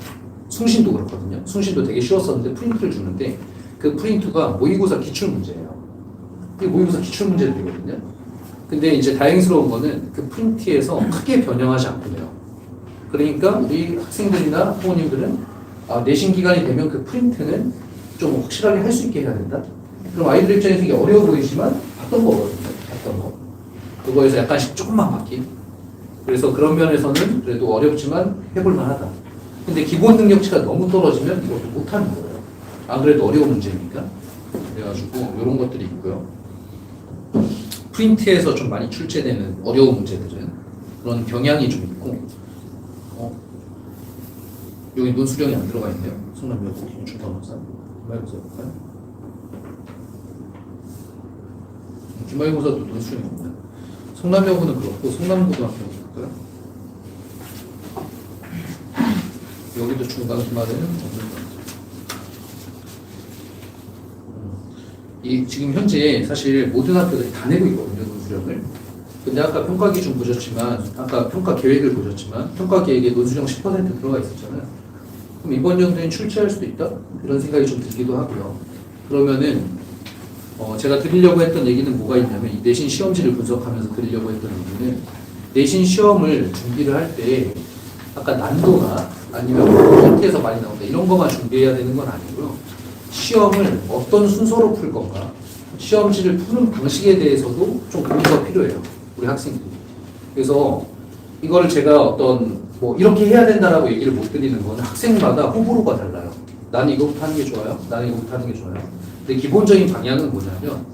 숭신도 그렇거든요. 숭신도 되게 쉬웠었는데 프린트를 주는데 그 프린트가 모의고사 기출문제예요. 이게 모의고사 기출문제들이거든요. 근데 이제 다행스러운 거는 그 프린트에서 크게 변형하지 않고 돼요. 그러니까 우리 학생들이나 부모님들은 내신 기간이 되면 그 프린트는 좀 확실하게 할 수 있게 해야 된다. 그럼 아이들 입장에서 이게 어려워 보이지만 봤던 거거든요. 봤던 거. 그거에서 약간씩 조금만 바뀐. 그래서 그런 면에서는 그래도 어렵지만 해볼 만하다. 근데 기본 능력치가 너무 떨어지면 이것도 못하는 거예요. 안 그래도 어려운 문제니까. 그래가지고 이런 것들이 있고요. 프린트에서 좀 많이 출제되는 어려운 문제들은 그런 경향이 좀 있고 여기 논수령이 안 들어가 있네요. 성남여고 김충범사 기말고사 볼까요? 기말고사도 논수령이 없나요? 성남여고는 그렇고 성남고등학교 볼까요? 여기도 중간 기말에는 없는 거. 이 지금 현재 사실 모든 학교들이 다 내고 있거든요, 논술형을. 근데 아까 평가 기준 보셨지만, 아까 평가 계획을 보셨지만, 평가 계획에 논술형 10% 들어가 있었잖아요. 그럼 이번 연도엔 출제할 수도 있다? 이런 생각이 좀 들기도 하고요. 그러면은, 제가 드리려고 했던 얘기는 뭐가 있냐면, 이 내신 시험지를 분석하면서 드리려고 했던 얘기는, 내신 시험을 준비를 할 때, 아까 난도나 아니면 힌트에서 많이 나온다, 이런 것만 준비해야 되는 건 아니고요. 시험을 어떤 순서로 풀 건가, 시험지를 푸는 방식에 대해서도 좀 공부가 필요해요, 우리 학생들이. 그래서 이거를 제가 어떤 뭐 이렇게 해야 된다라고 얘기를 못 드리는 건 학생마다 호불호가 달라요. 나는 이거부터 하는 게 좋아요, 나는 이거부터 하는 게 좋아요. 근데 기본적인 방향은 뭐냐면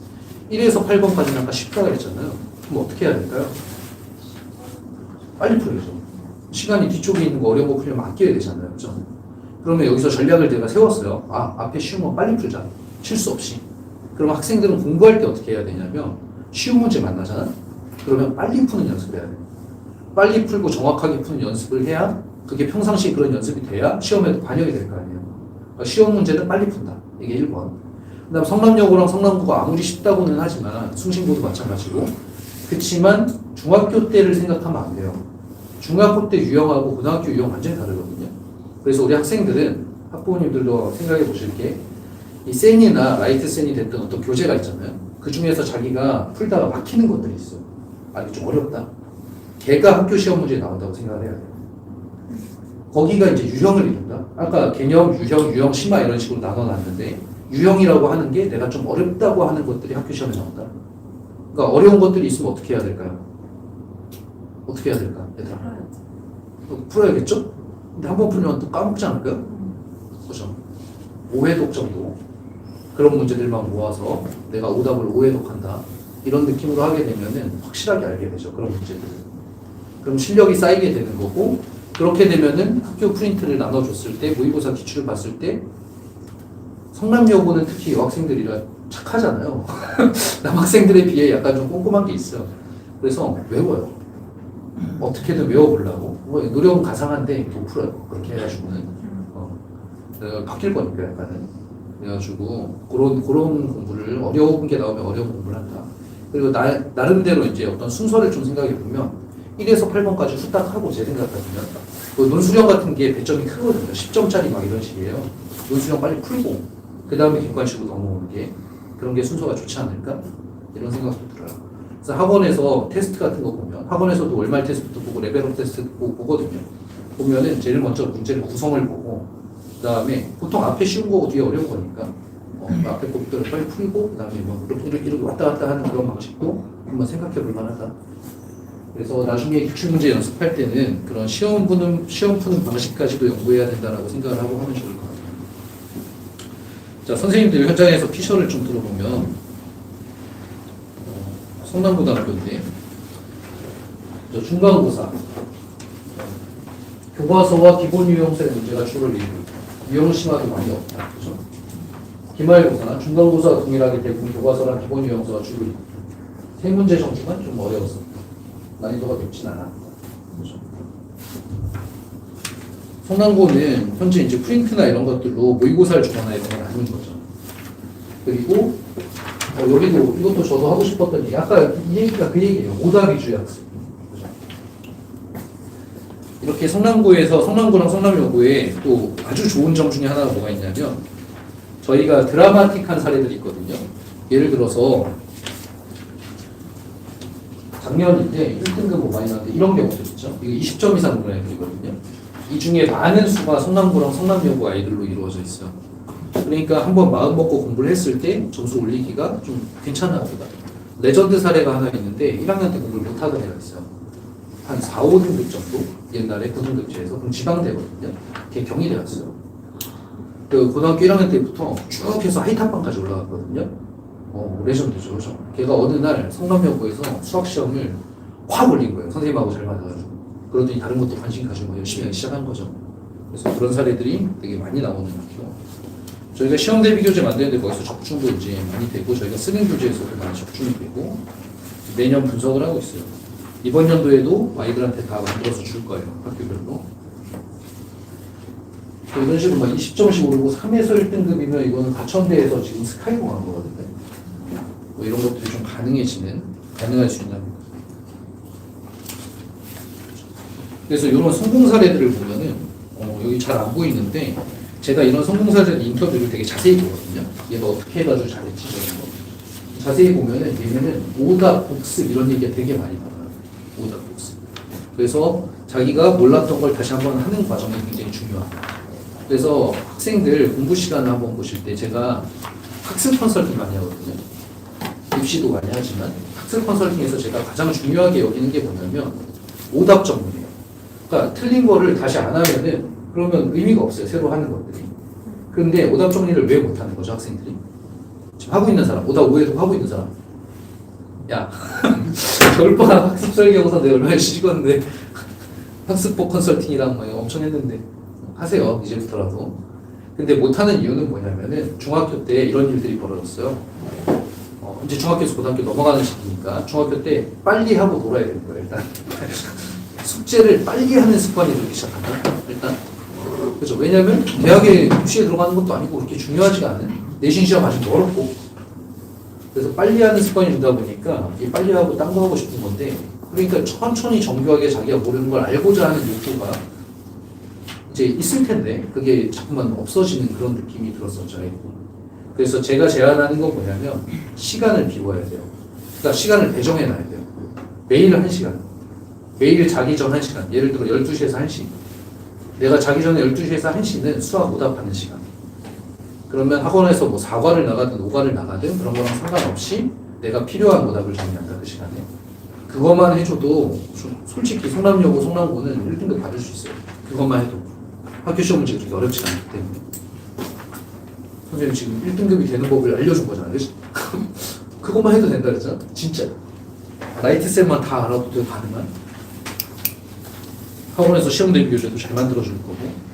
1에서 8번까지는 아까 쉽다고 했잖아요. 그럼 어떻게 해야 될까요? 빨리 풀어야죠. 시간이 뒤쪽에 있는 거 어려운 거 풀려면 아껴야 되잖아요, 그죠? 그러면 여기서 전략을 제가 세웠어요. 앞에 쉬운 거 빨리 풀자. 실수 없이. 그럼 학생들은 공부할 때 어떻게 해야 되냐면, 쉬운 문제 만나잖아? 그러면 빨리 푸는 연습을 해야 돼요. 빨리 풀고 정확하게 푸는 연습을 해야, 그게 평상시에 그런 연습이 돼야 시험에도 반영이 될 거 아니에요. 그러니까 시험 문제는 빨리 푼다. 이게 1번. 그 다음 성남여고랑 성남고가 아무리 쉽다고는 하지만, 숭신고도 마찬가지고. 그치만 중학교 때를 생각하면 안 돼요. 중학교 때 유형하고 고등학교 유형 완전히 다르거든요. 그래서 우리 학생들은, 학부모님들도 생각해 보실 게, 이 센이나 라이트 센이 됐던 어떤 교재가 있잖아요. 그 중에서 자기가 풀다가 막히는 것들이 있어요. 아, 이거 좀 어렵다. 걔가 학교 시험 문제에 나온다고 생각을 해야 돼요. 거기가 이제 유형을 이룬다. 아까 개념, 유형, 심화 이런 식으로 나눠놨는데, 유형이라고 하는 게 내가 좀 어렵다고 하는 것들이 학교 시험에 나온다. 그러니까 어려운 것들이 있으면 어떻게 해야 될까요? 어떻게 해야 될까, 얘들아? 풀어야겠죠? 근데 한 번 풀면 또 까먹지 않을까요? 그죠? 5회독 정도. 그런 문제들만 모아서 내가 오답을 5회독한다. 이런 느낌으로 하게 되면은 확실하게 알게 되죠. 그런 문제들을. 그럼 실력이 쌓이게 되는 거고, 그렇게 되면은 학교 프린트를 나눠줬을 때, 모의고사 기출을 봤을 때, 성남여고는 특히 여학생들이라 착하잖아요. 남학생들에 비해 약간 좀 꼼꼼한 게 있어요. 그래서 외워요. 어떻게든 외워보려고. 뭐 노력은 가상한데 못 풀어요. 그렇게 해가지고는. 바뀔 거니까 약간은. 그래가지고 그런 공부를, 어려운 게 나오면 어려운 공부를 한다. 그리고 나름대로 이제 어떤 순서를 좀 생각해 보면 1에서 8번까지 후딱 하고, 제 생각 같으면 그 논술형 같은 게 배점이 크거든요. 10점짜리 막 이런 식이에요. 논술형 빨리 풀고 그 다음에 객관식으로 넘어오는 게, 그런 게 순서가 좋지 않을까? 이런 생각도 들어요. 그래서 학원에서 테스트 같은 거 보면, 학원에서도 월말 테스트도 보고 레벨업 테스트도 보거든요. 보면은 제일 먼저 문제를 구성을 보고, 그 다음에 보통 앞에 쉬운 거고 뒤에 어려운 거니까 앞에 것들을 빨리 풀고, 그 다음에 뭐 이렇게 왔다 갔다 하는 그런 방식도 한번 생각해 볼 만하다. 그래서 나중에 기출문제 연습할 때는 그런 시험 푸는 방식까지도 연구해야 된다라고 생각을 하고 하면 좋을 것 같아요. 자, 선생님들 현장에서 피셜을 좀 들어보면, 성남고등학교인데, 중간고사, 교과서와 기본 유형세 문제가 주를 이루고, 유형 심화도 많이 없다. 그죠? 기말고사, 중간고사와 동일하게 대부분 교과서랑 기본 유형서가 주를 이루고, 세 문제 정도만 좀 어려웠었다. 난이도가 높진 않아. 그죠? 성남고는 현재 이제 프린트나 이런 것들로 모의고사를 주거나 이런 건 아닌 거죠. 그리고 여기도, 이것도 저도 하고 싶었던 얘기, 아까 이 얘기가 그 얘기예요. 오답 위주의 학습. 그죠? 이렇게 성남고에서, 성남고랑 성남여고에 또 아주 좋은 점 중에 하나가 뭐가 있냐면, 저희가 드라마틱한 사례들이 있거든요. 예를 들어서 작년인데 1등급 뭐 많이 나왔는데 이런 경우도 있죠. 이거 20점 이상 그런 애들이거든요. 이 중에 많은 수가 성남고랑 성남여고 아이들로 이루어져 있어요. 그러니까 한번 마음 먹고 공부를 했을 때 점수 올리기가 좀 괜찮아 보다. 레전드 사례가 하나 있는데 1학년 때 공부를 못하던 애가 있어요. 한 4, 5등급 정도? 옛날에 9등급제에서. 그럼 지방대거든요. 걔 경희대 갔어요. 그 고등학교 1학년 때부터 쭉 해서 하이탑반까지 올라갔거든요. 레전드죠. 그렇죠? 걔가 어느 날 성남여고에서 수학시험을 확 올린 거예요. 선생님하고 잘 맞아가지고. 그러더니 다른 것도 관심 가지고 열심히 하기 시작한 거죠. 그래서 그런 사례들이 되게 많이 나오는 학교. 저희가 시험 대비 교재 만드는데 거기서 적중도 이제 많이 되고, 저희가 쓰는 교재에서도 많이 적중이 되고, 매년 분석을 하고 있어요. 이번 연도에도 아이들한테 다 만들어서 줄 거예요. 학교별로. 이런 식으로 막 20점씩 오르고 3에서 1등급이면 이거는 가천대에서 지금 스카이로 간 거거든요. 뭐 이런 것들이 좀 가능할 수 있는. 그래서 이런 성공 사례들을 보면은 여기 잘 안 보이는데 제가 이런 성공 사례들 인터뷰를 되게 자세히 보거든요. 얘가 어떻게 해가지고 잘했지 이런 거. 자세히 보면은 얘네는 오답, 복습 이런 얘기가 되게 많이 나와요. 오답, 복습. 그래서 자기가 몰랐던 걸 다시 한번 하는 과정이 굉장히 중요하다. 그래서 학생들 공부 시간을 한번 보실 때 제가 학습 컨설팅 많이 하거든요. 입시도 많이 하지만 학습 컨설팅에서 제가 가장 중요하게 여기는 게 뭐냐면 오답 전문이에요. 그러니까 틀린 거를 다시 안 하면은 그러면 의미가 없어요. 새로 하는 것들이. 그런데 오답 정리를 왜 못하는 거죠, 학생들이? 지금 하고 있는 사람, 오답 5에도 하고 있는 사람. 야, 겨울방학 학습 설계고사 내가 얼마나 찍었는데 학습법 컨설팅이랑 막 엄청 했는데 하세요, 이제부터라도. 근데 못하는 이유는 뭐냐면은 중학교 때 이런 일들이 벌어졌어요. 이제 중학교에서 고등학교 넘어가는 시기니까 중학교 때 빨리 하고 놀아야 되는 거예요, 일단. 숙제를 빨리 하는 습관이 들기 시작한다, 일단. 그렇죠. 왜냐면 대학에 입시에 들어가는 것도 아니고 그렇게 중요하지가 않은 내신 시험 아직 멀었고 그래서 빨리 하는 습관이 들다 보니까 이 빨리 하고 딴 거 하고 싶은 건데 그러니까 천천히 정교하게 자기가 모르는 걸 알고자 하는 욕구가 이제 있을 텐데 그게 자꾸만 없어지는 그런 느낌이 들었었죠. 그래서 제가 제안하는 건 뭐냐면 시간을 비워야 돼요. 그러니까 시간을 배정해 놔야 돼요. 매일 1시간 매일 자기 전 1시간 예를 들어 12시에서 1시 내가 자기 전에 12시에서 1시는 수학 오답하는 시간. 그러면 학원에서 뭐 4과를 나가든 5과를 나가든 그런 거랑 상관없이 내가 필요한 오답을 정리한다, 그 시간에. 그것만 해줘도 솔직히 성남여고, 성남고는 1등급 받을 수 있어요. 그것만 해도. 학교 시험 문제 그렇게 어렵지 않기 때문에. 선생님 지금 1등급이 되는 법을 알려준 거잖아요. 그치? 그것만 해도 된다 그랬잖아. 진짜. 라이트쌤만 다 알아도 가능한. 학원에서 시험 대비 교재도 잘 만들어줄 거고.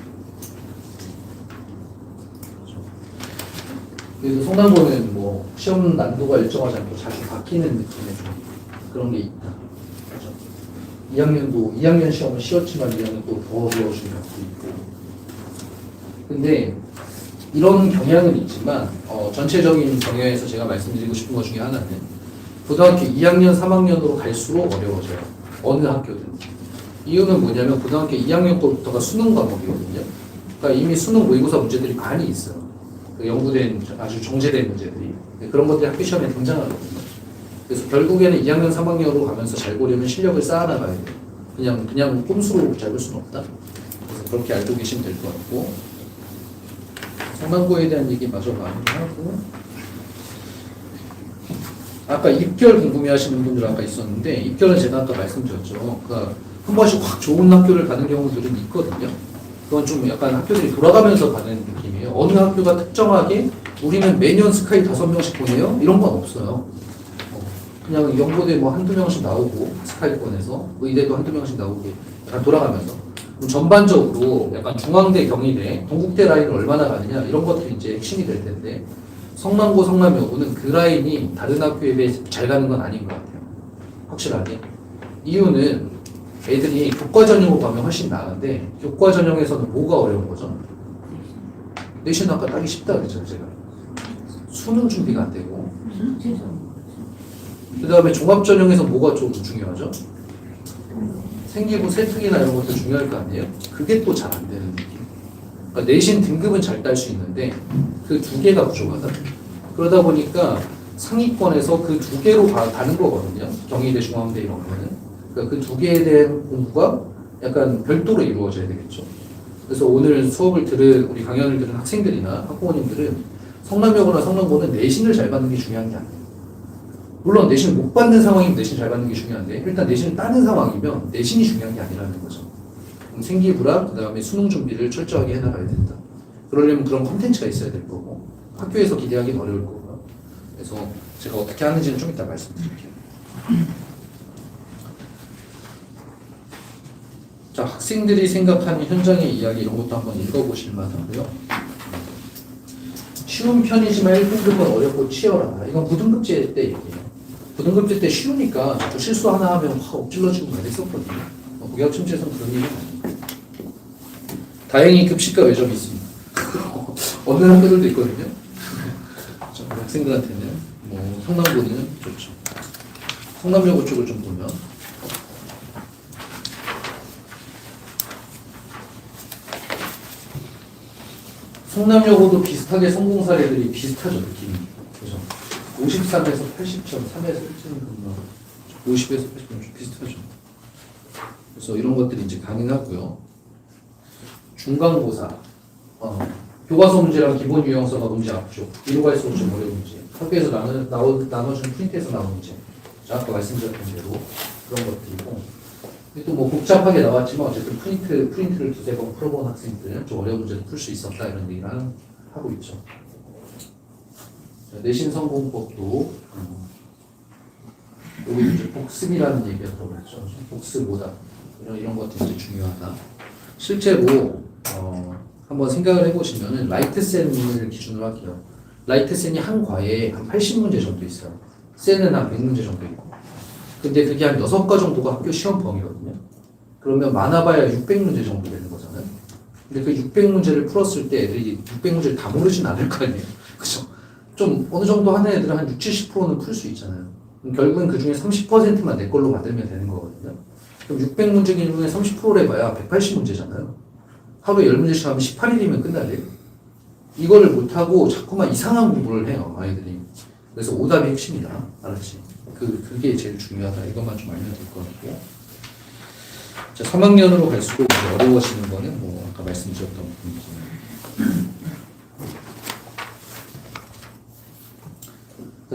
그래서 성남고는 뭐 시험 난도가 일정하지 않고 자주 바뀌는 느낌의 좀 그런 게 있다. 그렇죠? 2학년 시험은 쉬웠지만 2학년 또 더 어려워진 것도 있고. 근데 이런 경향은 있지만 전체적인 경향에서 제가 말씀드리고 싶은 것 중에 하나는 고등학교 2학년, 3학년으로 갈수록 어려워져요. 어느 학교든. 이유는 뭐냐면 고등학교 2학년 때부터가 수능 과목이거든요. 그러니까 이미 수능 모의고사 문제들이 많이 있어요. 그 연구된 아주 정제된 문제들이 그런 것들이 학교 시험에 등장하거든요. 그래서 결국에는 2학년, 3학년으로 가면서 잘 보려면 실력을 쌓아나가야 돼요. 그냥 꼼수로 잘 볼 수는 없다. 그래서 그렇게 알고 계시면 될 것 같고 성남고에 대한 얘기 마저 많이 하고 아까 입결 궁금해하시는 분들 아까 있었는데 입결은 제가 아까 말씀드렸죠. 그러니까 한 번씩 확 좋은 학교를 가는 경우들은 있거든요. 그건 좀 약간 학교들이 돌아가면서 가는 느낌이에요. 어느 학교가 특정하게 우리는 매년 스카이 5명씩 보내요? 이런 건 없어요. 그냥 연고대 뭐 한두 명씩 나오고 스카이권에서 의대도 한두 명씩 나오고 약간 돌아가면서 그럼 전반적으로 약간 중앙대, 경희대, 동국대 라인을 얼마나 가느냐 이런 것들이 이제 핵심이 될 텐데 성남고, 성남여고는 그 라인이 다른 학교에 비해 잘 가는 건 아닌 것 같아요. 확실하게. 이유는 애들이 교과 전형으로 가면 훨씬 나은데 교과 전형에서는 뭐가 어려운 거죠? 내신 아까 따기 쉽다 그랬죠 제가. 수능 준비가 안 되고 그 다음에 종합 전형에서 뭐가 좀 중요하죠? 생기부, 세특이나 이런 것도 중요할 거 아니에요? 그게 또 잘 안 되는 느낌. 그러니까 내신 등급은 잘 딸 수 있는데 그 두 개가 부족하다. 그러다 보니까 상위권에서 그 두 개로 가는 거거든요. 경희대, 중앙대 이런 거는. 그러니까 그 두 개에 대한 공부가 약간 별도로 이루어져야 되겠죠. 그래서 오늘 수업을 들은, 우리 강연을 들은 학생들이나 학부모님들은 성남여고나 성남고는 내신을 잘 받는 게 중요한 게 아니에요. 물론 내신을 못 받는 상황이면 내신 잘 받는 게 중요한데 일단 내신을 따는 상황이면 내신이 중요한 게 아니라는 거죠. 그럼 생기부랑 그 다음에 수능 준비를 철저하게 해나가야 된다. 그러려면 그런 콘텐츠가 있어야 될 거고 학교에서 기대하기는 어려울 거고요. 그래서 제가 어떻게 하는지는 좀 이따 말씀드릴게요. 자, 학생들이 생각하는 현장의 이야기 이런 것도 한번 읽어보실 만하고요. 쉬운 편이지만 1등급은 어렵고 치열하다. 이건 고등급제 때 얘기예요. 고등급제 때 쉬우니까 실수 하나 하면 확 엎질러지고 막 했었거든요. 국역 침체에서는 그런 일이 아니에요. 다행히 급식과 매점이 있습니다. 어느 학교들도 있거든요. 학생들한테는 뭐 성남고는 좋죠. 성남여고 쪽을 좀 보면 성남여고도 비슷하게 성공 사례들이 비슷하죠, 느낌이. 그죠? 53에서 80점, 3에서 1점이 금방 50에서 80점 좀 비슷하죠. 그래서 이런 것들이 이제 가능하고요. 중간고사, 교과서 문제랑 기본 유형서가 문제 앞쪽, 위로 갈수록 좀 어려운 문제, 학교에서 나눠준 프린트에서 나온 문제, 아까 말씀드렸던 대로 그런 것들이고, 또 뭐 복잡하게 나왔지만 어쨌든 프린트를 두세 번 풀어본 학생들은 좀 어려운 문제도 풀 수 있었다 이런 얘기를 하고 있죠. 자, 내신 성공법도 여기 이제 복습이라는 얘기가 들어갔죠. 복습보다 이런 것들이 이제 중요하다. 실제로 한번 생각을 해보시면은 라이트센을 기준으로 할게요. 라이트센이 한 과에 한 80문제 정도 있어요. 센은 한 100문제 정도 있고. 근데 그게 한 6과 정도가 학교 시험 범위거든요. 그러면 많아봐야 600문제 정도 되는 거잖아요. 근데 그 600문제를 풀었을 때 애들이 600문제를 다 모르진 않을 거 아니에요. 그죠? 좀 어느 정도 하는 애들은 한 60, 70%는 풀 수 있잖아요. 결국은 그 중에 30%만 내 걸로 만들면 되는 거거든요. 그럼 600문제 중에 30%를 해봐야 180문제잖아요. 하루에 10문제씩 하면 18일이면 끝나요. 이거를 못하고 자꾸만 이상한 공부를 해요, 아이들이. 그래서 오답이 핵심이다. 알았지? 그게 제일 중요하다. 이것만 좀 알면 될 것 같고. 자, 3학년으로 갈수록 어려워지는 거는 뭐 아까 말씀드렸던 부분이죠.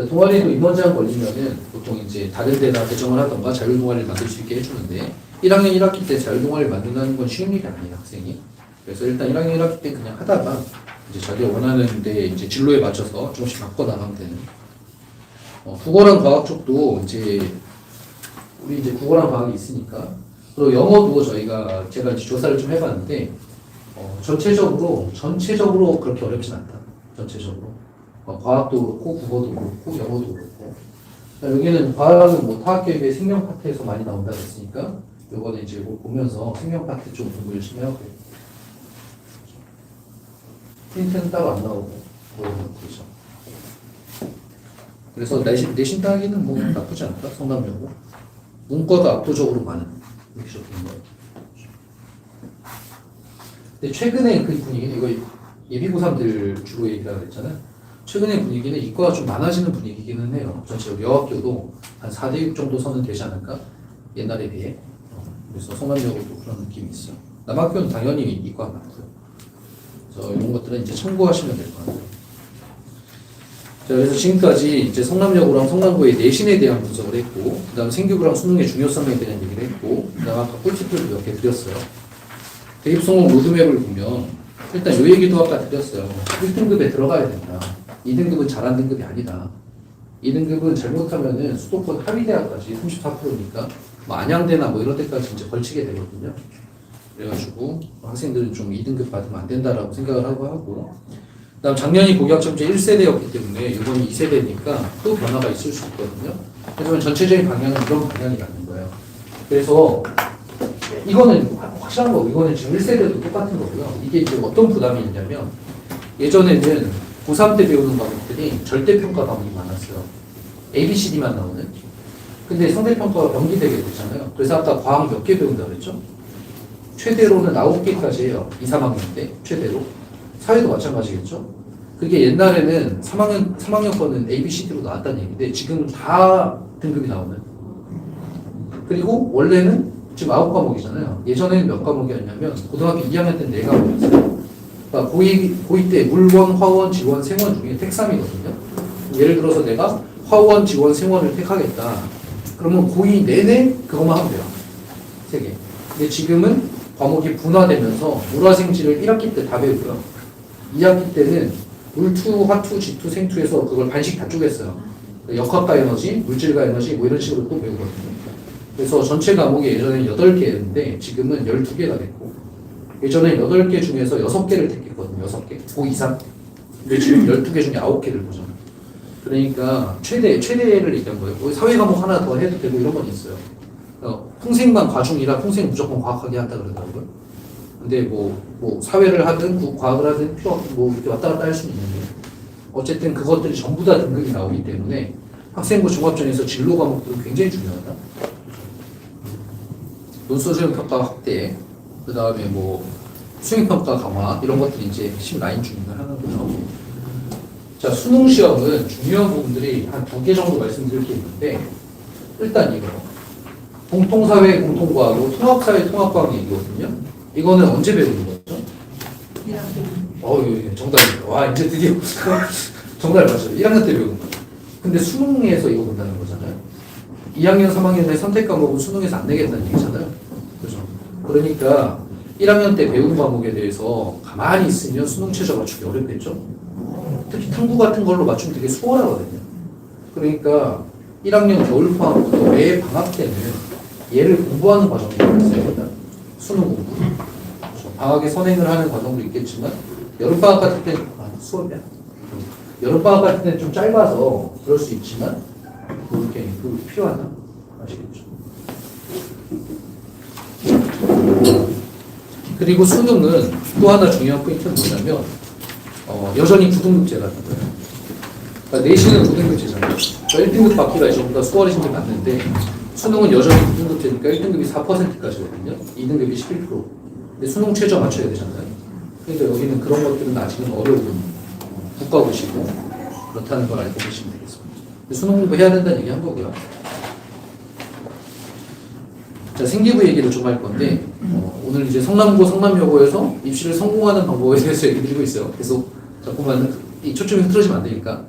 동아리도 인원 제한 걸리면은 보통 이제 다른 데다 배정을 하던가 자율 동아리를 만들 수 있게 해주는데 1학년 1학기 때 자율 동아리를 만든다는 건 쉬운 일이 아니에요, 학생이. 그래서 일단 1학년 1학기 때 그냥 하다가 이제 자기가 원하는데 이제 진로에 맞춰서 조금씩 바꿔 나가면 되는. 국어랑 과학 쪽도 이제 우리 이제 국어랑 과학이 있으니까 그리고 영어도 제가 이제 조사를 좀 해봤는데 전체적으로 그렇게 어렵진 않다. 전체적으로 과학도 그렇고 국어도 그렇고 영어도 그렇고 여기는 과학은 뭐 타학교육의 생명 파트에서 많이 나온다고 했으니까 이거는 이제 보면서 생명 파트 좀 공부 열심히 하고 프린트는 따로 안 나오고 그런 것들이죠. 그래서 내신 따기는 뭐 나쁘지 않다. 성남여고 문과가 압도적으로 많은 이렇게 적힌 거예요. 근데 최근에 그 분위기는 이거 예비고3들 주로 얘기하고 했잖아요. 최근의 분위기는 이과가 좀 많아지는 분위기기는 해요. 전체 여학교도 한 4대6 정도 선은 되지 않을까? 옛날에 비해. 그래서 성남여고도 그런 느낌이 있어요. 남학교는 당연히 이과가 많고요. 그래서 이런 것들은 이제 참고하시면 될 것 같아요. 자, 그래서 지금까지 이제 성남여고랑 성남고의 내신에 대한 분석을 했고, 그 다음 생기부랑 수능의 중요성에 대한 얘기를 했고, 그 다음 아까 꿀팁들도 몇 개 드렸어요. 대입성공 로드맵을 보면, 일단 요 얘기도 아까 드렸어요. 1등급에 들어가야 된다. 2등급은 잘한 등급이 아니다. 2등급은 잘못하면은 수도권 하위대학까지 34%니까, 뭐 안양대나 뭐 이런 데까지 이제 걸치게 되거든요. 그래가지고 학생들은 좀 2등급 받으면 안 된다라고 생각을 하고, 그다음 작년이 고교학점제 1세대였기 때문에 이번이 2세대니까 또 변화가 있을 수 있거든요. 하지만 전체적인 방향은 이런 방향이 맞는 거예요. 그래서 이거는 확실한 거고 이거는 지금 1세대도 똑같은 거고요. 이게 이제 어떤 부담이 있냐면 예전에는 고3 때 배우는 과목들이 절대평가 과목이 많았어요. ABCD만 나오는. 근데 상대평가가 병기되게 됐잖아요. 그래서 아까 과학 몇 개 배운다고 그랬죠? 최대로는 9개까지 해요. 2, 3학년 때 최대로. 사회도 마찬가지겠죠? 그게 옛날에는 3학년 거는 ABCD로 나왔다는 얘기인데 지금은 다 등급이 나오는. 그리고 원래는 지금 9과목이잖아요. 예전에는 몇 과목이었냐면 고등학교 2학년 때는 4과목이었어요. 그러니까 고2 때 물원, 화원, 지원, 생원 중에 택3이거든요. 예를 들어서 내가 화원, 지원, 생원을 택하겠다. 그러면 고2 내내 그것만 하면 돼요. 3개. 근데 지금은 과목이 분화되면서 물화생지를 1학기 때 다 배우고요. 2학기 때는 물투, 화투, 지투, 생투에서 그걸 반씩 다 쪼갰어요. 역학과 에너지, 물질과 에너지 뭐 이런 식으로 또 배우거든요. 그래서 전체 과목이 예전에는 8개였는데 지금은 12개가 됐고 예전에 8개 중에서 6개를 택했거든요. 6개. 고2, 근데 지금 12개 중에 9개를 보잖아요. 그러니까 최대를 얘기한 거예요. 사회 과목 하나 더 해도 되고 이런 건 있어요. 풍생만 과중이라 풍생 무조건 과학하게 한다 그러더라고요. 근데 뭐 사회를 하든 과학을 하든 필요 없고 뭐 이렇게 왔다 갔다 할 수는 있는데 어쨌든 그것들이 전부 다 등급이 나오기 때문에 학생부 종합전에서 진로 과목들은 굉장히 중요하다. 논술 수행 평가 확대, 그 다음에 뭐 수행 평가 강화 이런 것들이 이제 핵심 라인 중에 하나고요. 자, 수능 시험은 중요한 부분들이 한 2개 정도 말씀드릴 게 있는데 일단 이거 공통사회 공통과학으로 통합사회 통합과학 얘기거든요. 이거는 언제 배우는 거죠? 예, 정답입니다. 와, 이제 드디어 정답 맞죠? 1학년 때 배우는 거죠. 근데 수능에서 이거 본다는 거잖아요. 2학년, 3학년의 선택 과목은 수능에서 안 내겠다는 얘기잖아요. 그죠? 그러니까 1학년 때 배운 과목에 대해서 가만히 있으면 수능 최저 맞추기 어렵겠죠? 특히 탐구 같은 걸로 맞추면 되게 수월하거든요. 그러니까 1학년 겨울방학부터 매 방학 때는 얘를 공부하는 과정이 있어요. 일단 수능 공부. 방학에 선행을 하는 과정도 있겠지만 여름방학 같은 때는 수업이야. 여름방학 같은 때는 좀 짧아서 그럴 수 있지만 이렇게 필요하다. 아시겠죠? 그리고 수능은 또 하나 중요한 포인트는 뭐냐면 여전히 9등급제라는 거예요. 그러니까 내신은 9등급제잖아요. 그러니까 1등급 받기가 이제 보다 수월해진 게 맞는데 수능은 여전히 9등급제니까 1등급이 4%까지거든요. 2등급이 11%. 근데 수능 최저 맞춰야 되잖아요. 그러니까 여기는 그런 것들은 아직은 어려운 국가고시고 그렇다는 걸 알고 계시면 되겠습니다. 근데 수능 공부해야 된다는 얘기 한 거고요. 자, 생기부 얘기를 좀 할 건데 오늘 이제 성남고, 성남여고에서 입시를 성공하는 방법에 대해서 얘기 드리고 있어요. 계속 자꾸만 이 초점이 흐트러지면 안 되니까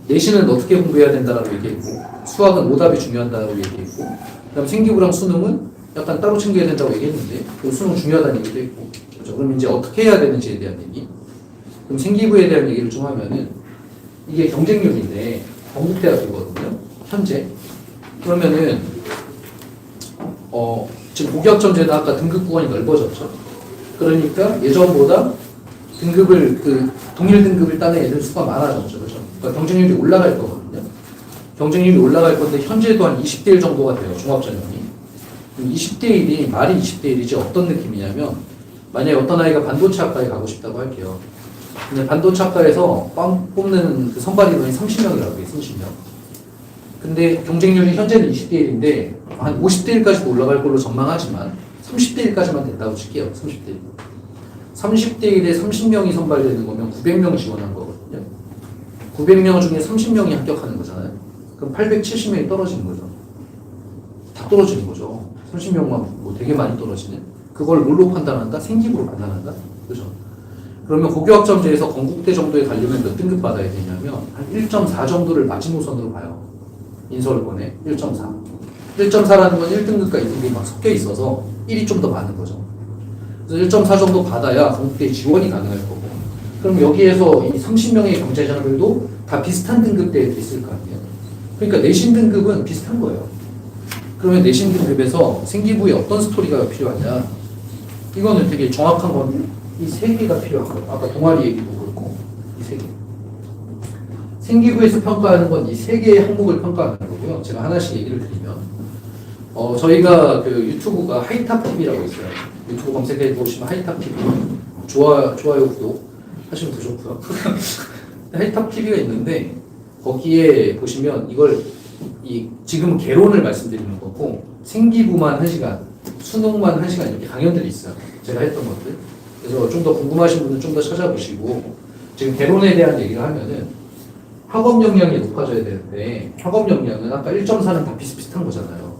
내신은 어떻게 공부해야 된다라고 얘기했고 수학은 오답이 중요하다고 얘기했고 그다음 생기부랑 수능은 약간 따로 챙겨야 된다고 얘기했는데 그 수능 중요하다는 얘기도 했고 그렇죠? 그럼 이제 어떻게 해야 되는지에 대한 얘기 그럼 생기부에 대한 얘기를 좀 하면은 이게 경쟁률인데 건국대학교거든요 현재 그러면은 지금 고교학점제는 아까 등급 구간이 넓어졌죠. 그러니까 예전보다 등급을 동일 등급을 따는 애들 수가 많아졌죠. 그렇죠? 그러니까 경쟁률이 올라갈 거거든요. 경쟁률이 올라갈 건데 현재도 한 20대 1 정도가 돼요. 종합전형이. 20대 1이 말이 20대 1이지 어떤 느낌이냐면 만약에 어떤 아이가 반도체 학과에 가고 싶다고 할게요. 근데 반도체 학과에서 뽑는 그 선발 인원이 30명이라고 해요. 30명. 근데 경쟁률이 현재는 20대 1인데 한 50대 1까지도 올라갈 걸로 전망하지만 30대 1까지만 된다고 칠게요. 30대 1. 30대 1에 30명이 선발되는 거면 900명 지원한 거거든요. 900명 중에 30명이 합격하는 거잖아요. 그럼 870명이 떨어지는 거죠. 다 떨어지는 거죠. 30명만 뭐 되게 많이 떨어지는. 그걸 뭘로 판단한다? 생기부로 판단한다? 그죠? 그러면 고교학점제에서 건국대 정도에 가려면 몇 등급 받아야 되냐면 한 1.4 정도를 마지노선으로 봐요. 인서울권에 1.4. 1.4라는 건 1등급과 2등급이 막 섞여 있어서 1이 좀 더 많은 거죠. 그래서 1.4 정도 받아야 건국대에 지원이 가능할 거고. 그럼 여기에서 이 30명의 경쟁자들도 다 비슷한 등급대에 있을 거 아니에요. 그러니까 내신 등급은 비슷한 거예요. 그러면 내신 등급에서 생기부에 어떤 스토리가 필요하냐. 이거는 되게 정확한 건데 이 세 개가 필요한 거예요. 아까 동아리 얘기도 그렇고 이 세 개. 생기부에서 평가하는 건 이 세 개의 항목을 평가하는 거고요. 제가 하나씩 얘기를 드리면 저희가 그 유튜브가 하이탑TV라고 있어요. 유튜브 검색해 보시면 하이탑TV 좋아요 구독 하시면 더 좋고요. 하이탑TV가 있는데 거기에 보시면 이걸 지금 개론을 말씀드리는 거고 생기부만 1시간, 수능만 1시간 이렇게 강연들이 있어요. 제가 했던 것들. 그래서 좀 더 궁금하신 분은 좀 더 찾아보시고 지금 개론에 대한 얘기를 하면은 학업 역량이 높아져야 되는데 학업 역량은 아까 1.4는 다 비슷비슷한 거잖아요.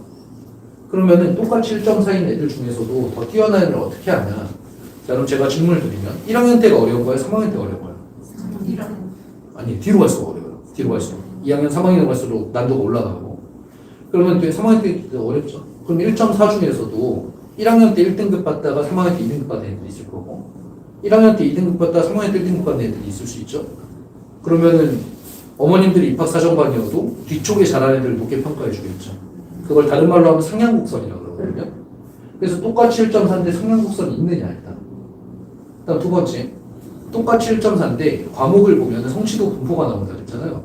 그러면은 똑같이 1.4인 애들 중에서도 더 뛰어난 애를 어떻게 하냐. 자, 그럼 제가 질문을 드리면 1학년 때가 어려운 거예요? 3학년 때가 어려운 거예요? 1학년. 아니, 뒤로 갈수록 어려워요. 뒤로 갈수록. 2학년, 3학년 갈수록 난도가 올라가고. 그러면 또 3학년 때 어렵죠. 그럼 1.4 중에서도 1학년 때 1등급 받다가 3학년 때 2등급 받은 애들이 있을 거고 1학년 때 2등급 받다가 3학년 때 1등급 받은 애들이 있을 수 있죠. 그러면은 어머님들이 입학사정관이어도 뒤쪽에 잘하는 애들을 높게 평가해 주겠죠. 그걸 다른 말로 하면 상향곡선이라고 그러거든요. 그래서 똑같이 1.4인데 상향곡선이 있느냐 일단. 그다음 두 번째, 똑같이 1.4인데 과목을 보면 성취도 분포가 나온다 그랬잖아요.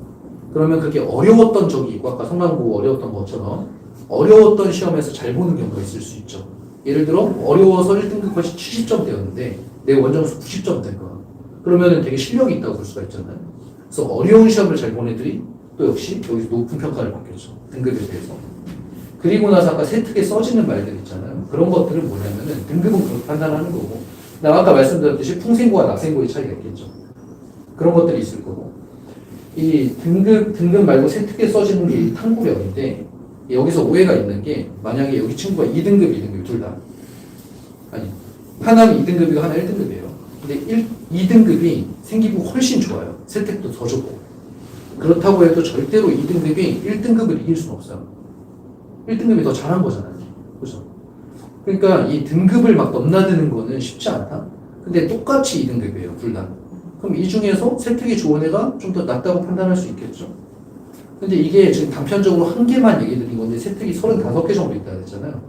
그러면 그게 어려웠던 적이 있고 아까 성남고 어려웠던 것처럼 어려웠던 시험에서 잘 보는 경우가 있을 수 있죠. 예를 들어 어려워서 1등급 컷이 70점대였는데 내 원점수 90점 된 거야. 그러면은 되게 실력이 있다고 볼 수가 있잖아요. 그래서 어려운 시험을 잘 본 애들이 또 역시 여기서 높은 평가를 받겠죠. 등급에 대해서. 그리고 나서 아까 세특에 써지는 말들 있잖아요. 그런 것들은 뭐냐면은 등급은 그렇게 판단하는 거고. 나 아까 말씀드렸듯이 풍생고와 낙생고의 차이가 있겠죠. 그런 것들이 있을 거고. 이 등급 말고 세특에 써지는 게 탐구력인데 여기서 오해가 있는 게 만약에 여기 친구가 2등급, 2등급 둘 다. 아니, 하나는 2등급이고 하나 1등급이에요. 근데 2등급이 생기고 훨씬 좋아요. 세특도 더 좋고. 그렇다고 해도 절대로 2등급이 1등급을 이길 수는 없어요. 1등급이 더 잘한 거잖아요. 그죠? 그러니까 이 등급을 막 넘나드는 거는 쉽지 않다. 근데 똑같이 2등급이에요. 둘 다. 그럼 이 중에서 세특이 좋은 애가 좀 더 낫다고 판단할 수 있겠죠. 근데 이게 지금 단편적으로 한 개만 얘기 드린 건데 세특이 35개 정도 있다 그랬잖아요.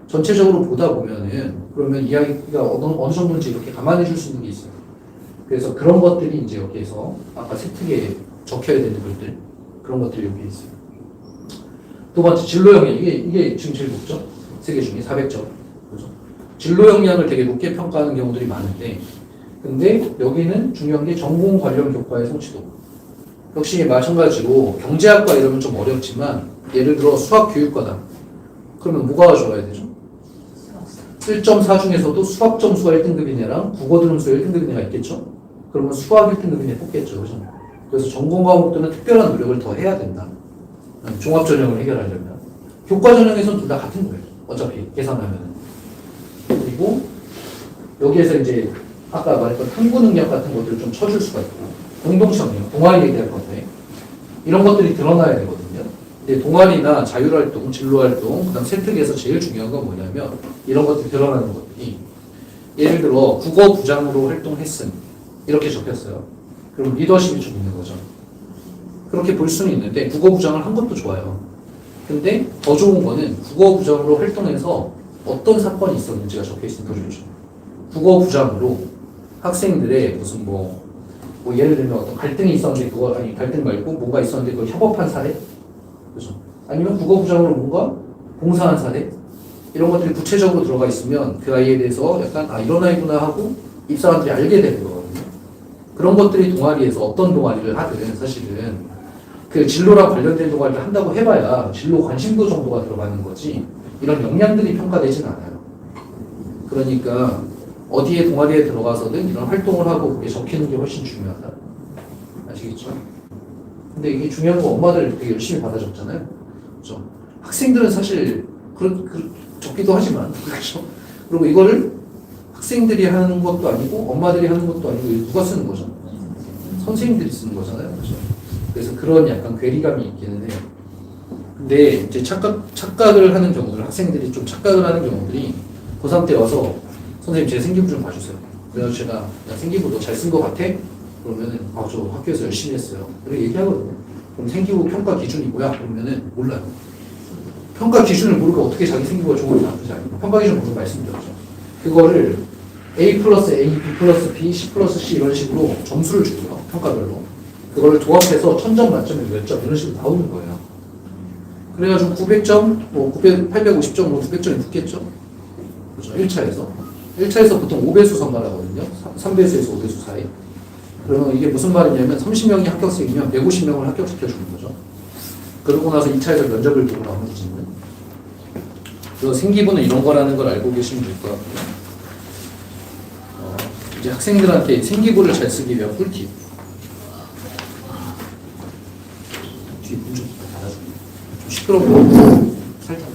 전체적으로 보다 보면은 그러면 이야기가 어느 정도인지 이렇게 감안해 줄 수 있는 게 있어요. 그래서 그런 것들이 이제 여기에서 아까 세특에 적혀야 되는 것들 그런 것들이 여기 있어요. 두 번째 진로 역량 이게 지금 제일 높죠. 세 개 중에 400점. 그죠? 진로 역량을 되게 높게 평가하는 경우들이 많은데 근데 여기는 중요한 게 전공 관련 교과의 성취도. 역시 마찬가지로 경제학과 이러면 좀 어렵지만 예를 들어 수학 교육과다. 그러면 뭐가 좋아야 되죠? 1.4 중에서도 수학 점수가 1등급인 애랑 국어 등수가 1등급인 애가 있겠죠? 그러면 수학 1등급인 애 뽑겠죠. 그죠? 그래서 전공 과목들은 특별한 노력을 더 해야 된다. 종합 전형을 해결하려면. 교과 전형에서는 둘 다 같은 거예요. 어차피 계산하면은. 그리고 여기에서 이제 아까 말했던 탐구 능력 같은 것들을 좀 쳐줄 수가 있고 공동체 능력, 동아리 얘기할 건데 이런 것들이 드러나야 되거든요. 근데 동아리나 자율활동, 진로활동, 그 다음 세특에서 제일 중요한 건 뭐냐면 이런 것들이 드러나는 것들이 예를 들어 국어 부장으로 활동했음 이렇게 적혔어요. 그럼 리더십이 좀 있는 거죠. 그렇게 볼 수는 있는데 국어 부장을 한 것도 좋아요. 근데 더 좋은 거는 국어 부장으로 활동해서 어떤 사건이 있었는지가 적혀 있으면 더 좋죠. 국어 부장으로 학생들의 무슨 뭐 예를 들면 어떤 갈등이 있었는데 그거 아니 갈등 말고 뭐가 있었는데 그걸 협업한 사례, 그죠? 아니면 국어 부장으로 뭔가 봉사한 사례 이런 것들이 구체적으로 들어가 있으면 그 아이에 대해서 약간 이런 아이구나 하고 입사람들이 알게 되는 거거든요. 그런 것들이 동아리에서 어떤 동아리를 하든 사실은 그 진로랑 관련된 동아리를 한다고 해봐야 진로 관심도 정도가 들어가는 거지 이런 역량들이 평가되진 않아요. 그러니까 어디에 동아리에 들어가서든 이런 활동을 하고 그게 적히는 게 훨씬 중요하다. 아시겠죠? 근데 이게 중요한 건 엄마들 되게 열심히 받아 적잖아요. 그렇죠? 학생들은 사실 적기도 하지만 그렇죠? 그리고 이거를 학생들이 하는 것도 아니고 엄마들이 하는 것도 아니고 누가 쓰는 거죠? 선생님들이 쓰는 거잖아요. 그렇죠? 그래서 그런 약간 괴리감이 있기는 해요. 근데 이제 착각을 하는 경우들, 학생들이 좀 착각을 하는 경우들이 고3 때 와서 선생님 제 생기부 좀 봐주세요. 그래서 제가 야, 생기부 너 잘 쓴 거 같아? 그러면은 저 학교에서 열심히 했어요. 그렇게 얘기하거든요. 그럼 생기부 평가 기준이 뭐야? 그러면은 몰라요. 평가 기준을 모르고 어떻게 자기 생기부가 좋은지 나쁘지 않아요. 평가 기준 모르고 말씀드렸죠. 그거를 A 플러스 A, B 플러스 B, C 플러스 C 이런 식으로 점수를 주고요. 평가별로. 그거를 조합해서 1000점 만점에 몇 점 이런 식으로 나오는 거예요. 그래가지고 900점, 850점, 900점이 붙겠죠? 그렇죠. 1차에서 보통 5배수 선발하거든요. 3배수에서 5배수 사이. 그러면 이게 무슨 말이냐면 30명이 합격생이면 150명을 합격시켜주는 거죠. 그러고 나서 2차에서 면접을 보고 나오는 거지는. 그래서 생기부는 이런 거라는 걸 알고 계시면 될 것 같고요. 이제 학생들한테 생기부를 잘 쓰기 위한 꿀팁. 뒤에 문 좀 닫아주고. 좀 시끄럽고 살짝.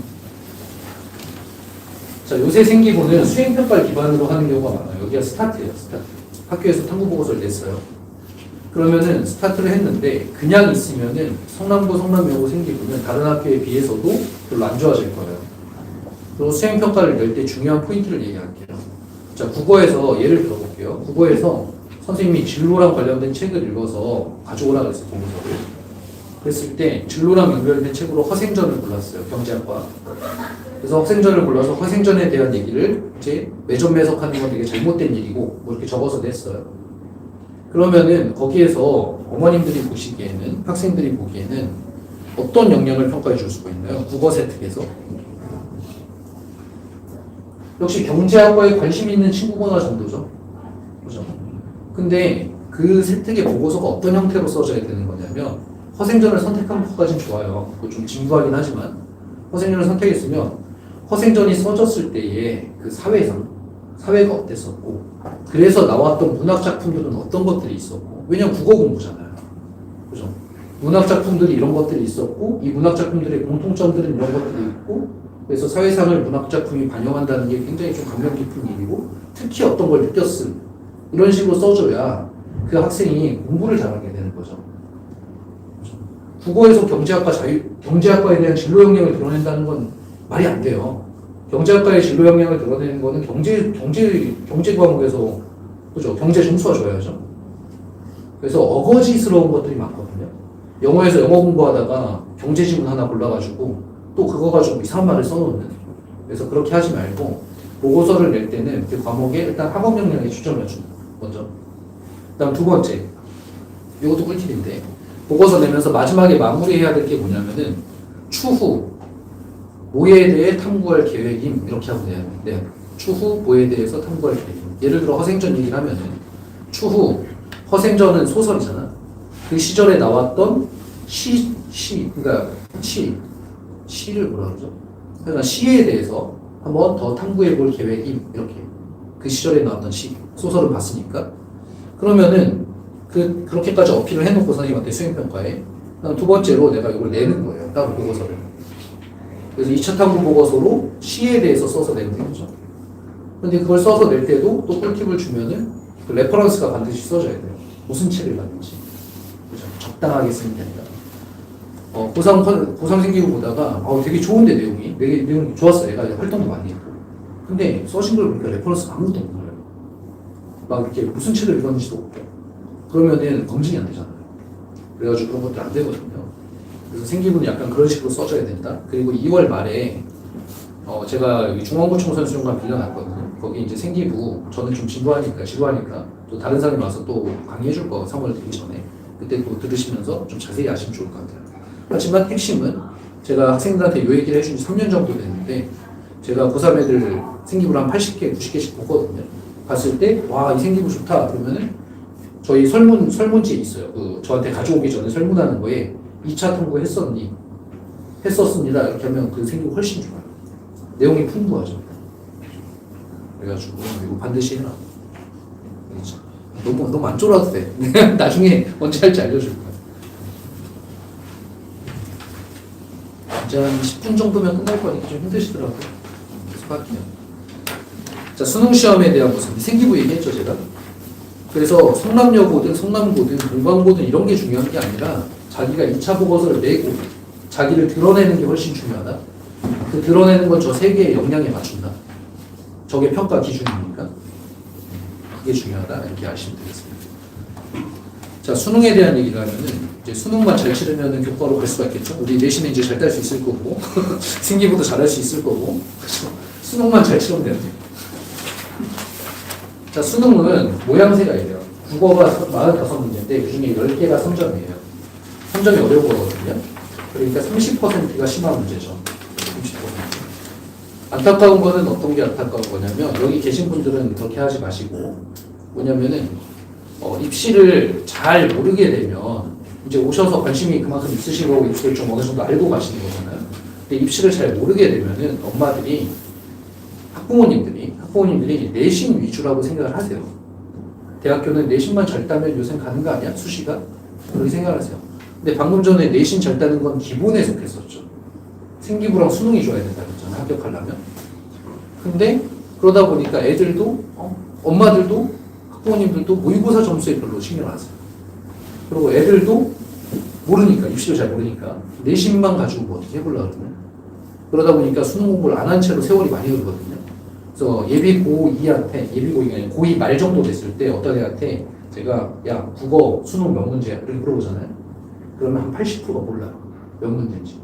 자, 요새 생기부는 수행평가를 기반으로 하는 경우가 많아요. 여기가 스타트예요, 스타트. 학교에서 탐구보고서를 냈어요. 그러면은 스타트를 했는데 그냥 있으면은 성남고, 성남여고 생기부는 다른 학교에 비해서도 별로 안 좋아질 거예요. 그리고 수행평가를 낼 때 중요한 포인트를 얘기할게요. 자, 국어에서 예를 들어볼게요. 국어에서 선생님이 진로랑 관련된 책을 읽어서 가져오라 그랬어요, 보고서를. 그랬을 때 진로랑 연결된 책으로 허생전을 골랐어요, 경제학과. 그래서 허생전을 골라서 허생전에 대한 얘기를 이제 매점매석하는 건 되게 잘못된 일이고 뭐 이렇게 적어서 냈어요. 그러면은 거기에서 어머님들이 보시기에는 학생들이 보기에는 어떤 역량을 평가해 줄 수가 있나요? 국어 세특에서 역시 경제학과에 관심 있는 친구거나 정도죠. 그죠? 근데 그 세특의 보고서가 어떤 형태로 써져야 되는 거냐면 허생전을 선택한 것까진 좋아요. 그거 좀 진부하긴 하지만 허생전을 선택했으면 허생전이 써졌을 때의 그 사회상, 사회가 어땠었고 그래서 나왔던 문학 작품들은 어떤 것들이 있었고 왜냐면 국어 공부잖아요. 그죠? 문학 작품들이 이런 것들이 있었고 이 문학 작품들의 공통점들은 이런 것들이 있고 그래서 사회상을 문학 작품이 반영한다는 게 굉장히 좀 감명 깊은 일이고 특히 어떤 걸 느꼈음 이런 식으로 써줘야 그 학생이 공부를 잘하게 되는 거죠. 그죠? 국어에서 경제학과에 대한 진로 역량을 드러낸다는 건 말이 안 돼요. 경제학과의 진로 역량을 드러내는 거는 경제 과목에서 그죠? 경제 점수가 줘야죠. 그래서 어거지스러운 것들이 많거든요. 영어에서 영어 공부하다가 경제 지문 하나 골라가지고 또 그거 가지고 이상한 말을 써놓는. 그래서 그렇게 하지 말고 보고서를 낼 때는 그 과목에 일단 학업 역량에 초점을 줍니다. 먼저. 그다음 두 번째. 이것도 꿀팁인데 보고서 내면서 마지막에 마무리해야 될 게 뭐냐면은 추후 뭐에 대해 탐구할 계획임 이렇게 하고 돼요. 네. 추후 뭐에 대해서 탐구할 계획임. 예를 들어 허생전 얘기를 하면은 추후 허생전은 소설이잖아. 그 시절에 나왔던 그러니까 시를 뭐라 그러죠? 그러니까 시에 대해서 한번 더 탐구해 볼 계획임 이렇게. 그 시절에 나왔던 시 소설은 봤으니까. 그러면은 그렇게까지 어필을 해놓고 선생님한테 수행평가에 그다음 두 번째로 내가 이걸 내는 거예요. 따로 보고서를. 그래서 2차 탐구 보고서로 시에 대해서 써서 내는 거죠. 근데 그걸 써서 낼 때도 또 꿀팁을 주면은 그 레퍼런스가 반드시 써져야 돼요. 무슨 책을 봤는지. 그죠? 적당하게 쓰면 된다. 고3 생기고 보다가 되게 좋은데 내용이 좋았어. 얘가 활동도 많이 했고. 근데 써신 걸 보니까 레퍼런스가 아무것도 없는 거예요. 막 이렇게 무슨 책을 읽었는지도 없고. 그러면은 검증이 안 되잖아요. 그래가지고 그런 것들 안 되거든요. 그래서 생기부는 약간 그런 식으로 써줘야 된다. 그리고 2월 말에 제가 여기 중원구청선 수련관 빌려놨거든요. 거기 이제 생기부 저는 좀 지루하니까 또 다른 사람이 와서 또 강의해줄 거 3월 되기 전에 그때 또 들으시면서 좀 자세히 아시면 좋을 것 같아요. 하지만 핵심은 제가 학생들한테 이 얘기를 해준 지 3년 정도 됐는데 제가 고3 애들 생기부를 한 80개, 90개씩 보거든요. 봤을 때 와, 이 생기부 좋다 그러면은 저희 설문지에 있어요. 저한테 가져오기 전에 설문하는 거에 2차 탐구 했었습니다. 이렇게 하면 그 생기부 훨씬 좋아요. 내용이 풍부하죠. 그래가지고 이거 반드시 해라. 그렇죠. 너무 안 쫄아도 돼. 나중에 언제 할지 알려줄 거야. 이제 한 10분 정도면 끝날 거니까 좀 힘드시더라고요. 계속 할게요. 자, 수능 시험에 대한 모습. 생기부 얘기했죠, 제가. 그래서 성남여고든 성남고든 동광고든 이런 게 중요한 게 아니라 자기가 2차 보고서를 내고 자기를 드러내는 게 훨씬 중요하다. 그 드러내는 건 저 세 개의 역량에 맞춘다. 저게 평가 기준이니까. 그게 중요하다. 이렇게 아시면 되겠습니다. 자, 수능에 대한 얘기를 하면은 이제 수능만 잘 치르면은 교과로 갈 수가 있겠죠. 우리 내신에 이제 잘 딸 수 있을 거고 생기부도 잘할 수 있을 거고 그렇죠. 수능만 잘 치르면 돼요. 자, 수능은 모양새가 이래요. 국어가 45문제인데 그중에 10개가 3점이에요. 3점이 어려운 거거든요. 그러니까 30%가 심한 문제죠. 30%. 안타까운 거는 어떤 게 안타까운 거냐면 여기 계신 분들은 그렇게 하지 마시고 뭐냐면은 입시를 잘 모르게 되면 이제 오셔서 관심이 그만큼 있으신 거고 입시를 좀 어느 정도 알고 가시는 거잖아요. 근데 입시를 잘 모르게 되면은 엄마들이 학부모님들이 내신 위주라고 생각을 하세요. 대학교는 내신만 잘 따면 요새 가는 거 아니야? 수시가? 그렇게 생각하세요. 근데 방금 전에 내신 잘 따는 건 기본에 속했었죠. 생기부랑 수능이 줘야 된다 그랬잖아요. 합격하려면. 근데 그러다 보니까 애들도 엄마들도 학부모님들도 모의고사 점수에 별로 신경 안 써요. 그리고 애들도 모르니까 입시를 잘 모르니까 내신만 가지고 뭐 어떻게 해보려고 그러면 그러다 보니까 수능 공부를 안 한 채로 세월이 많이 흐르거든요. 그래서 예비 고2가 아니라 고2 말 정도 됐을 때 어떤 애한테 제가 야 국어 수능 몇 문제야? 이렇게 물어보잖아요. 그러면 한 80%가 몰라요. 몇 문제인지.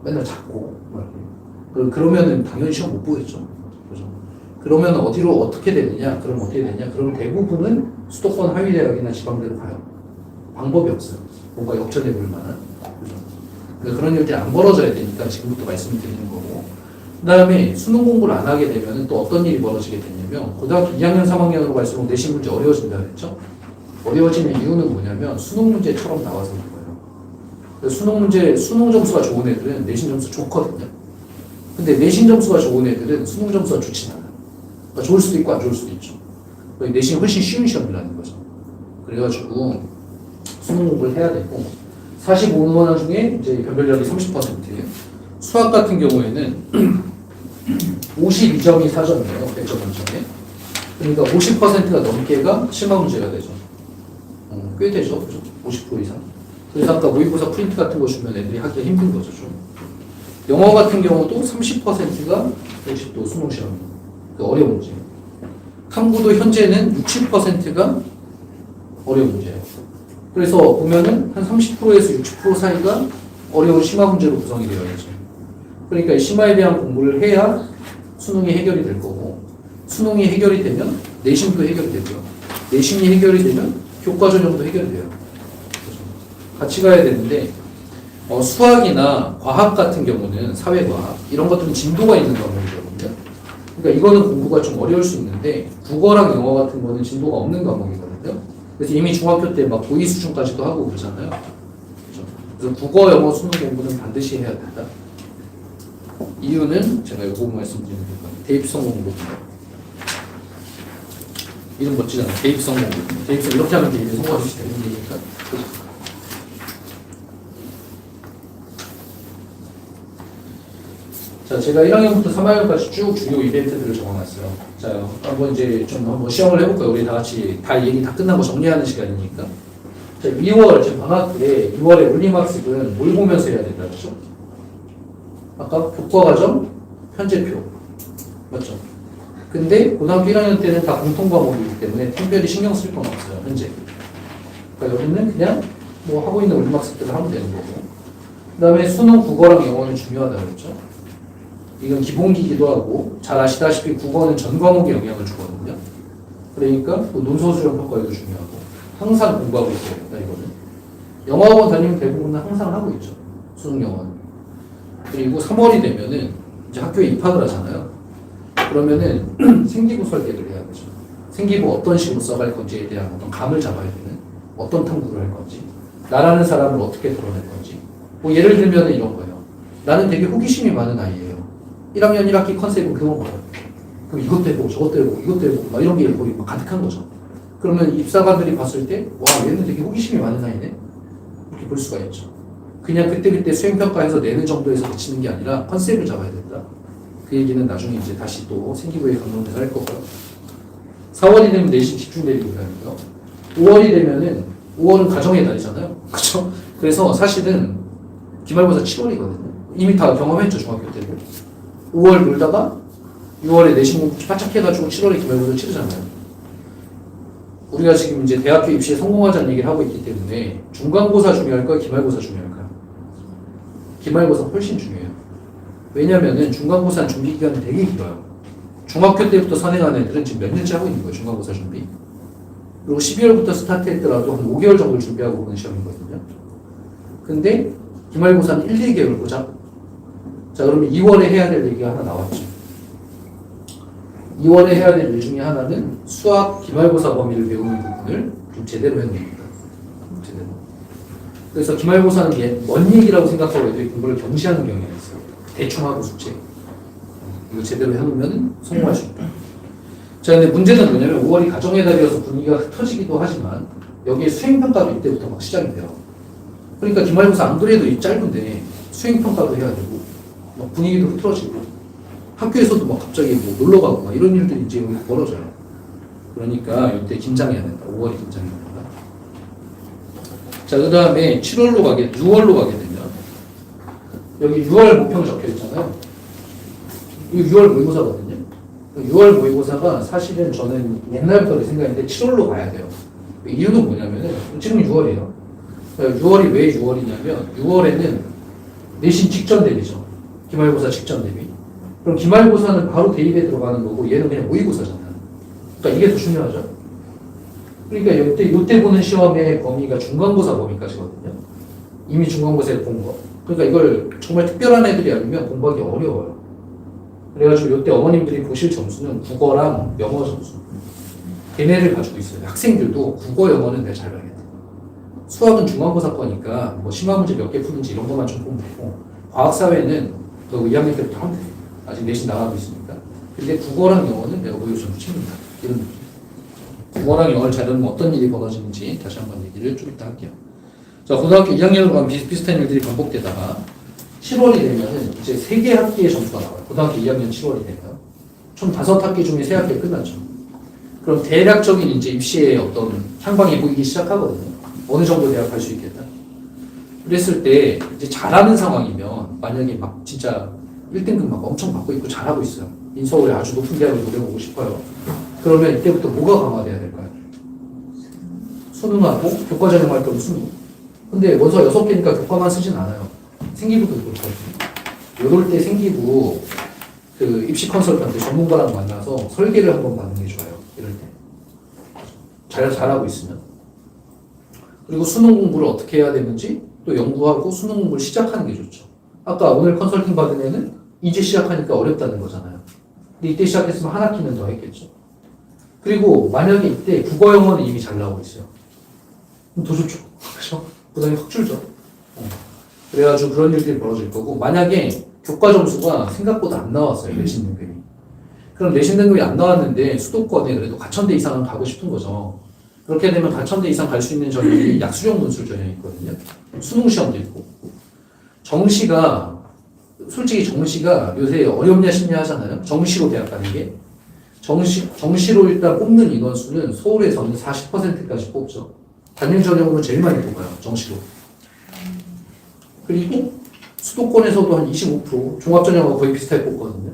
맨날 작고 그러면은 당연히 시험 못 보겠죠. 그죠? 그러면 어떻게 되느냐? 그럼 대부분은 수도권 하위 대학이나 지방대로 가요. 방법이 없어요. 뭔가 역전해 볼 만한. 그죠? 그러니까 그런 일들이 안 벌어져야 되니까 지금부터 말씀을 드리는 거고. 다음에 수능 공부를 안 하게 되면 또 어떤 일이 벌어지게 되냐면 고등학교 2학년, 3학년으로 갈수록 내신 문제 어려워진다 그랬죠? 어려워지는 이유는 뭐냐면 수능 문제처럼 나와서 그런 거예요. 그래서 수능 문제, 수능 점수가 좋은 애들은 내신 점수 좋거든요. 근데 내신 점수가 좋은 애들은 수능 점수가 좋진 않아요. 그러니까 좋을 수도 있고 안 좋을 수도 있죠. 내신이 훨씬 쉬운 시험이라는 거죠. 그래가지고 수능 공부를 해야 되고 45문항 중에 이제 변별력이 30%예요. 수학 같은 경우에는 52점이 4점이에요. 100점 만점에. 그러니까 50%가 넘게가 실마 문제가 되죠. 꽤 되죠. 그죠? 50% 이상. 그래서 아까 모의고사 프린트 같은 거 주면 애들이 하기가 힘든 거죠. 좀. 영어 같은 경우도 30%가 역시 또 수능 시험이에요. 어려운 문제. 탐구도 현재는 60%가 어려운 문제예요. 그래서 보면은 한 30%에서 60% 사이가 어려운 심화 문제로 구성이 되어 있죠. 그러니까 이 심화에 대한 공부를 해야 수능이 해결이 될 거고, 수능이 해결이 되면 내신도 해결이 되고요. 내신이 해결이 되면 교과 전형도 해결이 돼요. 같이 가야 되는데 수학이나 과학 같은 경우는 사회과학 이런 것들은 진도가 있는 과목이거든요. 그러니까 이거는 공부가 좀 어려울 수 있는데 국어랑 영어 같은 거는 진도가 없는 과목이거든요. 그래서 이미 중학교 때 막 고2 수준까지도 하고 그러잖아요. 그렇죠? 그래서 국어, 영어, 수능 공부는 반드시 해야 된다. 이유는 제가 이거 말씀드리는 거예요. 대입성 공부입니다. 이름 멋지잖아요. 대입성 공부. 대입성 이렇게 하면 대입에 성공할 수 있는 얘기니까. 자, 제가 1학년부터 3학년까지 쭉 주요 이벤트들을 적어놨어요. 자, 한번 이제 좀 한번 시험을 해볼까요? 우리 다 같이 다 얘기 다 끝나고 정리하는 시간이니까. 자, 2월, 지금 방학 때 2월에 올림학습은 뭘 보면서 해야 된다, 그죠? 아까 교과과정, 편제표. 맞죠? 근데 고등학교 1학년 때는 다 공통과목이기 때문에 특별히 신경 쓸 건 없어요, 현재. 그러니까 여기는 그냥 뭐 하고 있는 올림학습들을 하면 되는 거고. 그 다음에 수능, 국어랑 영어는 중요하다고 그랬죠? 이건 기본기이기도 하고 잘 아시다시피 국어는 전 과목에 영향을 주거든요. 그러니까 또 논소수령 평가에도 중요하고 항상 공부하고 있어야 된다 이거는. 영어학원 다니면 대부분은 항상 하고 있죠. 수능 영어는. 그리고 3월이 되면은 이제 학교에 입학을 하잖아요. 그러면은 생기부 설계를 해야 되죠. 생기부 어떤 식으로 써갈 건지에 대한 어떤 감을 잡아야 되는 어떤 탐구를 할 건지 나라는 사람을 어떻게 드러낼 건지 뭐 예를 들면 이런 거예요. 나는 되게 호기심이 많은 아이예요. 1학년 1학기 컨셉은 그런 거예요. 그럼 이것도 해보고 저것도 해보고 이것도 해보고 막 이런 게 거의 막 가득한 거죠. 그러면 입사관들이 봤을 때 와 얘는 되게 호기심이 많은 아이네 이렇게 볼 수가 있죠. 그냥 그때그때 수행평가해서 내는 정도에서 그치는 게 아니라 컨셉을 잡아야 된다. 그 얘기는 나중에 이제 다시 또 생기부에 강론해서 할 거고요. 4월이 되면 내신 집중 대비를 하고요. 5월이 되면은 5월은 가정의 달이잖아요. 그렇죠? 그래서 사실은 기말고사 7월이거든요. 이미 다 경험했죠, 중학교 때도. 5월 놀다가 6월에 내신 공부 바짝 해가지고 7월에 기말고사 치르잖아요. 우리가 지금 이제 대학교 입시에 성공하자는 얘기를 하고 있기 때문에 중간고사 중요할까요? 기말고사 중요할까요? 기말고사 훨씬 중요해요. 왜냐면은 중간고사는 준비 기간이 되게 길어요. 중학교 때부터 선행한 애들은 지금 몇 년째 하고 있는 거예요, 중간고사 준비. 그리고 12월부터 스타트 했더라도 한 5개월 정도를 준비하고 보는 시험이거든요. 근데 기말고사는 1, 2개월 보자. 자, 그러면 2월에 해야 될 얘기가 하나 나왔죠. 2월에 해야 될 일 중에 하나는 수학 기말고사 범위를 배우는 부분을 좀 제대로 해야 됩니다. 제대로. 그래서 기말고사는 먼 얘기라고 생각하고 애들이 공부를 경시하는 경향이 있어요. 대충 하고 숙제. 이거 제대로 해놓으면 성공할 수 있다. 자, 근데 문제는 뭐냐면 5월이 가정의 달이어서 분위기가 흩어지기도 하지만 여기에 수행평가도 이때부터 막 시작이 돼요. 그러니까 기말고사 안 그래도 짧은데 수행평가도 해야 되고 막 분위기도 흐트러지고 학교에서도 막 갑자기 뭐 놀러 가고 막 이런 일들이 이제 여기 벌어져요. 그러니까 이때 긴장해야 된다. 5월이 긴장해야 된다. 자, 그 다음에 6월로 가게 되면 여기 6월 목표가 적혀 있잖아요. 이 6월 모의고사거든요. 6월 모의고사가 사실은 저는 옛날부터 생각했는데 7월로 가야 돼요. 이유는 뭐냐면은 지금 6월이에요. 6월이 왜 6월이냐면 6월에는 내신 직전 대비죠. 기말고사 직전 대비. 그럼 기말고사는 바로 대입에 들어가는 거고 얘는 그냥 모의고사잖아요. 그러니까 이게 더 중요하죠. 그러니까 이때 보는 시험의 범위가 중간고사 범위까지거든요. 이미 중간고사에 본 거. 그러니까 이걸 정말 특별한 애들이 아니면 공부하기 어려워요. 그래가지고 이때 어머님들이 보실 점수는 국어랑 영어 점수. 걔네를 가지고 있어요. 학생들도 국어, 영어는 내가 잘 봐야겠다. 수학은 중간고사 거니까 뭐 심화 문제 몇 개 푸는지 이런 것만 좀 보면 되고, 과학사회는 너 2학년 때부터 하면 돼. 아직 내신 나가고 있으니까. 근데 국어랑 영어는 내가 보여서 칩니다. 이런 느낌. 국어랑 영어를 잘하면 어떤 일이 벌어지는지 다시 한번 얘기를 좀 이따 할게요. 자, 고등학교 2학년으로 가면 비슷비슷한 일들이 반복되다가 7월이 되면은 이제 3개 학기의 점수가 나와요. 고등학교 2학년 7월이 되면. 총 5학기 중에 3학기 끝났죠. 그럼 대략적인 이제 입시의 어떤 향방이 보이기 시작하거든요. 어느 정도 대학 갈 수 있겠다. 그랬을 때 이제 잘하는 상황이면 만약에 막 진짜 1등급 막 엄청 받고 있고 잘하고 있어요. 인서울에 아주 높은 대학을 노려보고 싶어요. 그러면 이때부터 뭐가 강화돼야 될까요? 수능하고 교과전형 활동 수능. 근데 원서 6개니까 교과만 쓰진 않아요. 생기부도 그렇거든요. 이럴 때 생기부 그 입시 컨설턴트 전문가랑 만나서 설계를 한번 받는 게 좋아요. 이럴 때. 잘하고 있으면. 그리고 수능 공부를 어떻게 해야 되는지 또 연구하고 수능 공부를 시작하는 게 좋죠. 아까 오늘 컨설팅 받은 애는 이제 시작하니까 어렵다는 거잖아요. 근데 이때 시작했으면 한 학기는 더 했겠죠. 그리고 만약에 이때 국어 영어는 이미 잘 나오고 있어요. 그럼 더 좋죠. 그렇죠? 부담이 확 줄죠. 그래가지고 그런 일들이 벌어질 거고, 만약에 교과 점수가 생각보다 안 나왔어요. 내신 등급이. 그럼 내신 등급이 안 나왔는데 수도권에 그래도 가천대 이상은 가고 싶은 거죠. 그렇게 되면 가천대 이상 갈 수 있는 전형이 약수령 문술 전형이 있거든요. 수능 시험도 있고. 솔직히 정시가 요새 어렵냐 쉽냐 하잖아요. 정시로 대학 가는 게. 정시로 일단 뽑는 인원수는 서울에서는 40%까지 뽑죠. 단일 전형으로 제일 많이 뽑아요. 정시로. 그리고 수도권에서도 한 25%, 종합전형하고 거의 비슷하게 뽑거든요.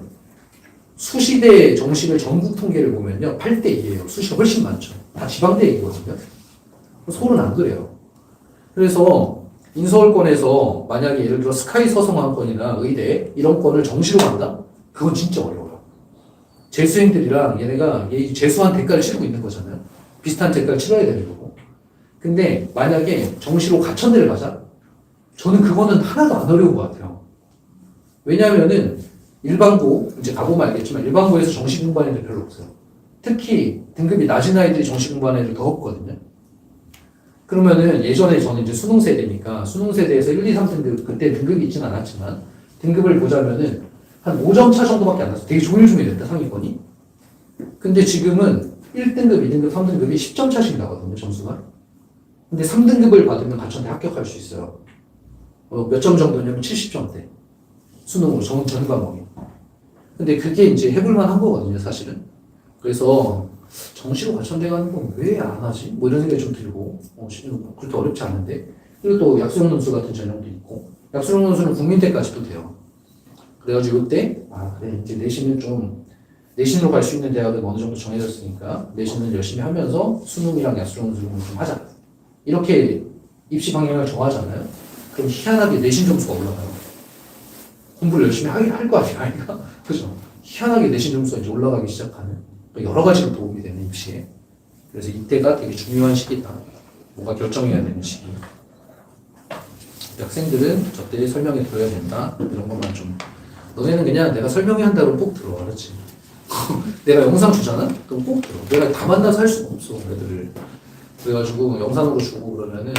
수시대 정시를 전국 통계를 보면요. 8대2예요. 수시가 훨씬 많죠. 다 지방대 얘기거든요. 서울은 안 그래요. 그래서 인서울권에서 만약에 예를 들어 스카이 서성환권이나 의대 이런 권을 정시로 간다? 그건 진짜 어려워요. 재수생들이랑 얘네가 재수한 대가를 치르고 있는 거잖아요. 비슷한 대가를 치러야 되는 거고. 근데 만약에 정시로 가천대를 가자? 저는 그거는 하나도 안 어려운 것 같아요. 왜냐하면은 일반고, 이제 가보면 알겠지만 일반고에서 정시 공부하는 애들 별로 없어요. 특히 등급이 낮은 아이들이 정시 공부하는 애들 더 없거든요. 그러면은 예전에 저는 이제 수능 세대니까 수능 세대에서 1, 2, 3등급, 그때 등급이 있진 않았지만 등급을 보자면은 한 5점 차 정도밖에 안 났어요. 되게 조밀조밀했다, 상위권이. 근데 지금은 1등급, 2등급, 3등급이 10점 차씩 나거든요, 점수가. 근데 3등급을 받으면 가천대 합격할 수 있어요. 몇 점 정도냐면 70점대. 수능으로 전 과목이. 근데 그게 이제 해볼만 한 거거든요, 사실은. 그래서 정시로 가천대 가는 건 왜 안 하지? 뭐 이런 생각이 좀 들고, 그렇게 어렵지 않은데. 그리고 또 약수령 논술 같은 전형도 있고, 약수령 논술은 국민대까지도 돼요. 그래가지고 이때, 그래, 이제 내신으로 갈 수 있는 대학은 어느 정도 정해졌으니까, 내신을 열심히 하면서 수능이랑 약수령 논술 공부 좀 하자. 이렇게 입시 방향을 정하잖아요. 그럼 희한하게 내신 점수가 올라가요. 공부를 열심히 할 거 아니야, 그죠? 희한하게 내신 점수가 이제 올라가기 시작하는, 또 여러 가지로 도움이 되는 입시에. 그래서 이때가 되게 중요한 시기다. 뭔가 결정해야 되는 시기. 학생들은 저때 설명해 들어야 된다. 이런 것만 좀. 너네는 그냥 내가 설명해 한다고 꼭 들어, 알았지? 내가 영상 주잖아? 그럼 꼭 들어. 내가 다 만나서 할 수가 없어, 애들을. 그래가지고 영상으로 주고 그러면은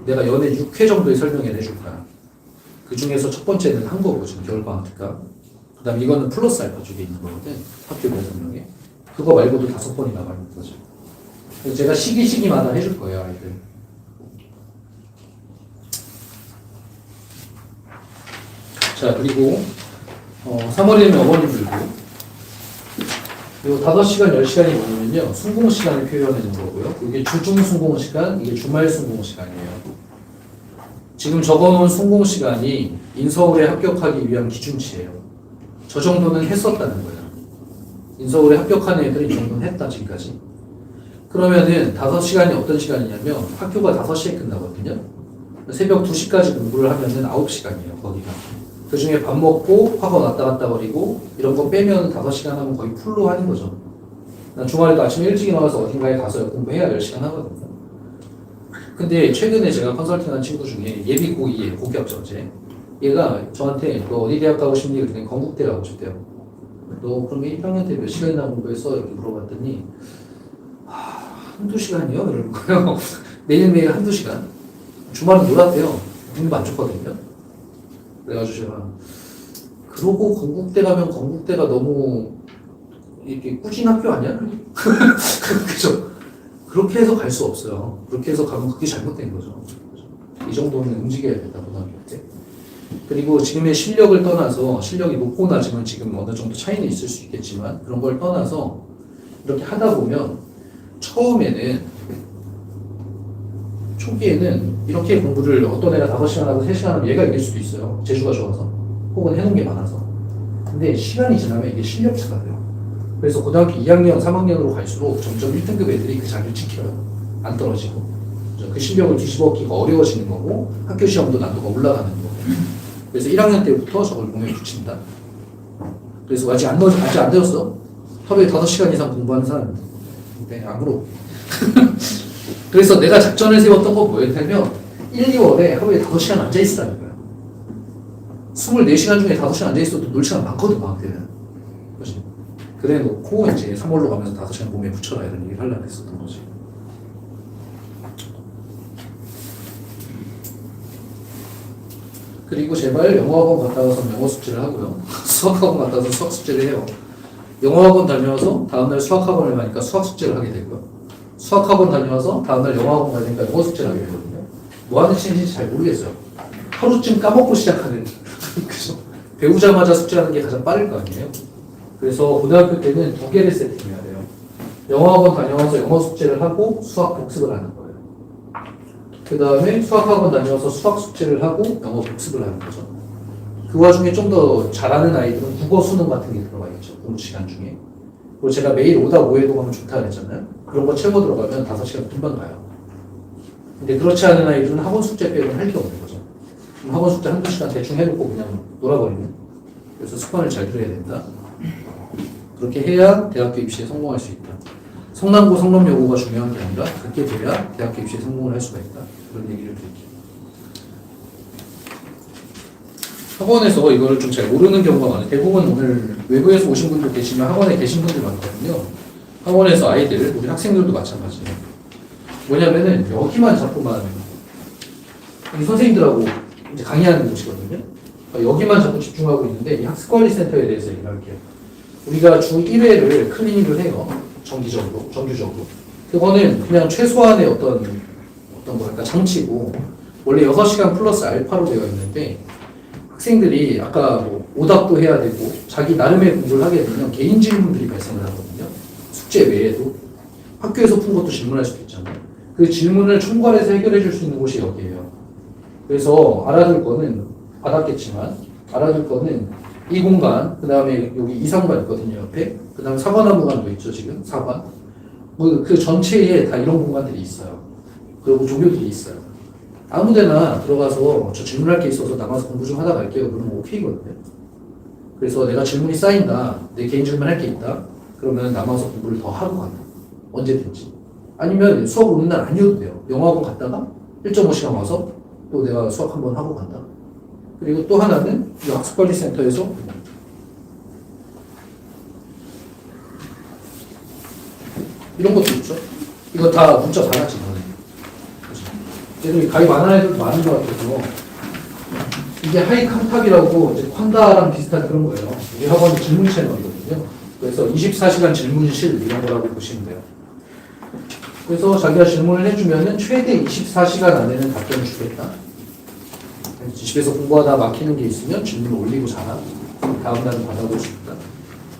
내가 연애 6회 정도의 설명을 해줄 거야. 그 중에서 첫 번째는 한국어 지금 겨울방학 특강. 그 다음 이거는 플러스 알파 쪽에 있는 거거든. 학교 배설명에. 그거 말고도 5번이 나가 있는 거죠. 그래서 제가 시기마다 해줄 거예요, 아이들. 자, 그리고 3월에 되면 어머님들도 요 5시간, 10시간이 뭐냐면요. 순공 시간을 표현해 준 거고요. 이게 주중 순공 시간, 이게 주말 순공 시간이에요. 지금 적어놓은 순공 시간이 인서울에 합격하기 위한 기준치예요. 저 정도는 했었다는 거예요. 인서울에 합격한 애들은 이 정도는 했다, 지금까지. 그러면은 5시간이 어떤 시간이냐면 학교가 5시에 끝나거든요. 새벽 2시까지 공부를 하면은 9시간이에요, 거기가. 그 중에 밥 먹고 학원 왔다 갔다 거리고 이런 거 빼면 5시간 하면 거의 풀로 하는 거죠. 주말에도 아침에 일찍 일어나서 어딘가에 가서 공부해야 10시간 하거든요. 근데 최근에 제가 컨설팅한 친구 중에 예비 고2에 고교학점제 얘가 저한테 너 어디 대학 가고 싶니? 그랬더니 건국대 가고 싶대요. 너 그러면 1학년 때 몇 시간이나 공부했어? 이렇게 물어봤더니 한두 시간이요? 이러는 거예요. 매일매일 한두 시간. 주말은 놀았대요. 공부 안 좋거든요. 그래가지고 제가 그러고 건국대 가면 건국대가 너무 이렇게 꾸진 학교 아니야? 그죠? 그렇게 해서 갈 수 없어요. 그렇게 해서 가면 그게 잘못된 거죠. 이 정도는 움직여야 된다, 고등학교 때. 그리고 지금의 실력을 떠나서, 실력이 높고 낮으면 지금 어느 정도 차이는 있을 수 있겠지만, 그런 걸 떠나서 이렇게 하다 보면 처음에는, 초기에는 이렇게 공부를 어떤 애가 5시간 하고 3시간 하면 얘가 이길 수도 있어요. 재주가 좋아서. 혹은 해놓은 게 많아서. 근데 시간이 지나면 이게 실력차가 돼요. 그래서 고등학교 2학년, 3학년으로 갈수록 점점 1등급 애들이 그 자리를 지켜요. 안 떨어지고. 그 실력을 뒤집어쓰기가 어려워지는 거고, 학교 시험도 난도가 올라가는 거고. 그래서 1학년 때부터 저걸 몸에 붙인다. 그래서 아직 안 되었어? 하루에 5시간 이상 공부하는 사람. 네, 아무로. 그래서 내가 작전을 세웠던 건 뭐였냐면, 1, 2월에 하루에 5시간 앉아있으라는 거야. 24시간 중에 5시간 앉아있어도 놀 시간 많거든, 방학 때는. 그렇지? 그래 놓고 이제 3월로 가면서 5시간 몸에 붙여라 이런 얘기를 하려고 했었던 거지. 그리고 제발 영어학원 갔다 와서 영어 숙제를 하고요. 수학학원 갔다 와서 수학 숙제를 해요. 영어학원 다녀와서 다음날 수학학원을 가니까 수학 숙제를 하게 되고요. 수학학원 다녀와서 다음날 영어학원 가니까 영어 숙제를 하게 되거든요. 뭐 하는 짓인지 잘 모르겠어요. 하루쯤 까먹고 시작하는. 그죠? 배우자마자 숙제하는 게 가장 빠를 거 아니에요? 그래서 고등학교 때는 2개를 세팅해야 돼요. 영어학원 다녀와서 영어 숙제를 하고 수학 복습을 하는 거예요. 그 다음에 수학학원 다녀와서 수학 숙제를 하고 영어 복습을 하는 거죠. 그 와중에 좀 더 잘하는 아이들은 국어 수능 같은 게 들어가 있죠. 공부 시간 중에. 그리고 제가 매일 오다 5회도 가면 좋다 그랬잖아요. 그런 거 채워 들어가면 5시간 금방 가요. 근데 그렇지 않은 아이들은 학원 숙제 빼고는 할 게 없는 거죠. 그럼 학원 숙제 한두 시간 대충 해놓고 그냥 놀아버리는. 그래서 습관을 잘 들여야 된다. 그렇게 해야 대학교 입시에 성공할 수 있다. 성남고 성남여고가 중요한 게 아니라 그렇게 돼야 대학교 입시에 성공을 할 수가 있다. 그런 얘기를 드릴게요. 학원에서 이거를 좀 잘 모르는 경우가 많아요. 대부분 오늘 외부에서 오신 분들 계시면 학원에 계신 분들 많거든요. 학원에서 아이들, 우리 학생들도 마찬가지예요. 뭐냐면은 여기만 자꾸만 이 선생님들하고 이제 강의하는 곳이거든요. 그러니까 여기만 자꾸 집중하고 있는데 이 학습관리센터에 대해서 얘기할게요. 우리가 주 1회를 클리닉을 해요. 정기적으로. 그거는 그냥 최소한의 어떤 뭐랄까 장치고 원래 6시간 플러스 알파로 되어 있는데 학생들이 아까 뭐 오답도 해야 되고 자기 나름의 공부를 하게 되면 개인 질문들이 발생을 하거든요. 숙제 외에도 학교에서 푼 것도 질문할 수도 있잖아요. 그 질문을 총괄해서 해결해 줄 수 있는 곳이 여기예요. 그래서 알아둘 거는 이 공간, 그 다음에 여기 이상관 있거든요, 옆에. 그 다음에 사관화무관도 있죠, 지금. 사관. 뭐 그 전체에 다 이런 공간들이 있어요. 그리고 조교들이 있어요. 아무 데나 들어가서 저 질문할 게 있어서 남아서 공부 좀 하다 갈게요. 그러면 오케이거든요. 그래서 내가 질문이 쌓인다. 내 개인 질문 할 게 있다. 그러면 남아서 공부를 더 하고 간다. 언제든지. 아니면 수업 오는 날 아니어도 돼요. 영어학원 갔다가 1.5시간 와서 또 내가 수학 한번 하고 간다. 그리고 또 하나는 이 학습관리센터에서 이런 것도 있죠. 이거 다 문자 받았지, 너네. 얘들이 가입 안 하는 애들도 많은 것 같아서 이게 하이칸탑이라고 이제 콴다랑 비슷한 그런 거예요. 우리 학원이 질문 채널이거든요. 그래서 24시간 질문실 이런 거라고 보시면 돼요. 그래서 자기가 질문을 해주면은 최대 24시간 안에는 답변을 주겠다. 집에서 공부하다 막히는 게 있으면 질문을 올리고 자라. 다음날은 받아볼 수 있다.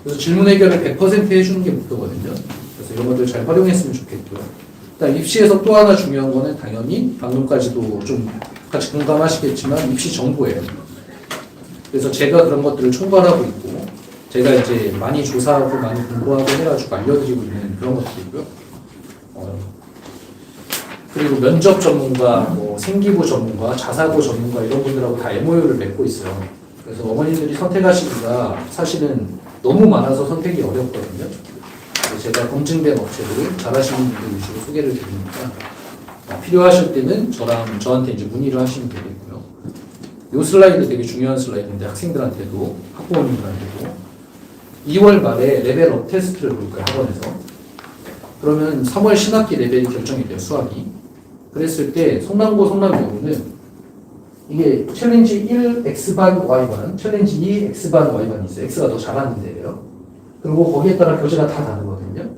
그래서 질문 해결을 100% 해주는 게 목표거든요. 그래서 이런 것들 잘 활용했으면 좋겠고요. 일단 입시에서 또 하나 중요한 거는 당연히 방금까지도 좀 같이 공감하시겠지만 입시 정보예요. 그래서 제가 그런 것들을 총괄하고 있고 제가 이제 많이 조사하고 많이 공부하고 해가지고 알려드리고 있는 그런 것들이고요. 그리고 면접 전문가, 뭐 생기부 전문가, 자사고 전문가 이런 분들하고 다 MOU를 맺고 있어요. 그래서 어머니들이 선택하시기가 사실은 너무 많아서 선택이 어렵거든요. 제가 검증된 업체를 잘하시는 분들 위주로 소개를 드리니까 필요하실 때는 저한테 이제 문의를 하시면 되겠고요. 이 슬라이드 되게 중요한 슬라이드인데 학생들한테도 학부모님들한테도 2월 말에 레벨업 테스트를 볼 거예요, 학원에서. 그러면 3월 신학기 레벨이 결정이 돼요, 수학이. 그랬을 때 성남고 성남여고는 이게 챌린지 1 X반 Y반, 챌린지 2 X반 Y반이 있어요. X가 더 잘하는 데예요. 그리고 거기에 따라 교재가 다 다르거든요.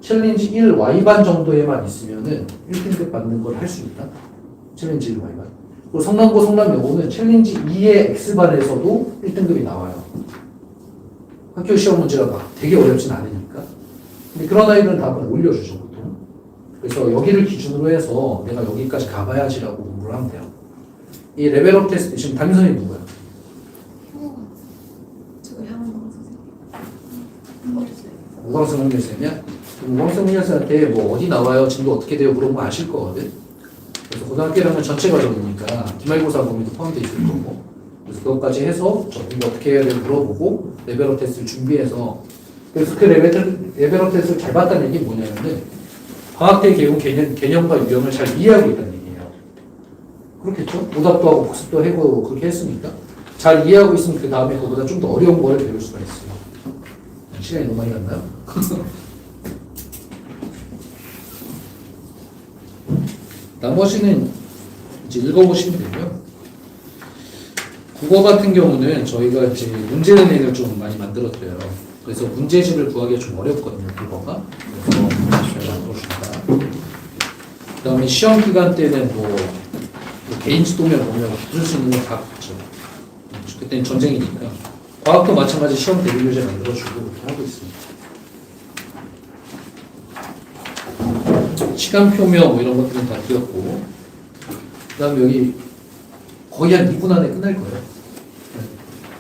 챌린지 1 Y반 정도에만 있으면은 1등급 받는 걸 할 수 있다. 챌린지 1 Y반. 그리고 성남고 성남여고는 챌린지 2의 X반에서도 1등급이 나와요. 학교 시험 문제가 막 되게 어렵진 않으니까. 근데 그런 아이들은 다 올려주죠, 보통. 그래서 여기를 기준으로 해서 내가 여기까지 가봐야지라고 공부를 하면 돼요. 이 레벨업 테스트, 지금 담임 선생님 누구야? 저거 향원 선생님. 우광성 홍길쌤이야? 우광성 홍길쌤한테 뭐 어디 나와요? 진도 어떻게 돼요? 물어보면 아실 거거든? 그래서 고등학교 1학년 전체 과정이니까 기말고사 범위도 포함되어 있을 거고, 그래서 그것까지 해서 저 이거 어떻게 해야 돼요? 물어보고 레벨업 테스트를 준비해서, 그래서 그 레벨업 테스트를 잘 봤다는 얘기 뭐냐면은 방학 때 개운 개념과 유형을 잘 이해하고 있다는 얘기예요. 그렇겠죠? 오답도 하고 복습도 하고 그렇게 했으니까 잘 이해하고 있으면 그 다음에 그보다 좀 더 어려운 거를 배울 수가 있어요. 시간이 너무 많이 갔나요? 나머지는 이제 읽어보시면 되고요. 국어 같은 경우는 저희가 이제 문제은행을 좀 많이 만들었어요. 그래서 문제집을 구하기가 좀 어렵거든요, 국어가. 그래서 잘 만들어줍니다. 그 다음에 시험 기간 때는 뭐 개인 지도면 보면 부술 수 있는 거 다 붙죠. 그때는 전쟁이니까. 과학도 마찬가지 시험 대비 교재 만들어주고 그렇게 하고 있습니다. 시간표며 뭐 이런 것들은 다 드렸고, 그 다음에 여기 거의 한 2분 안에 끝날 거예요.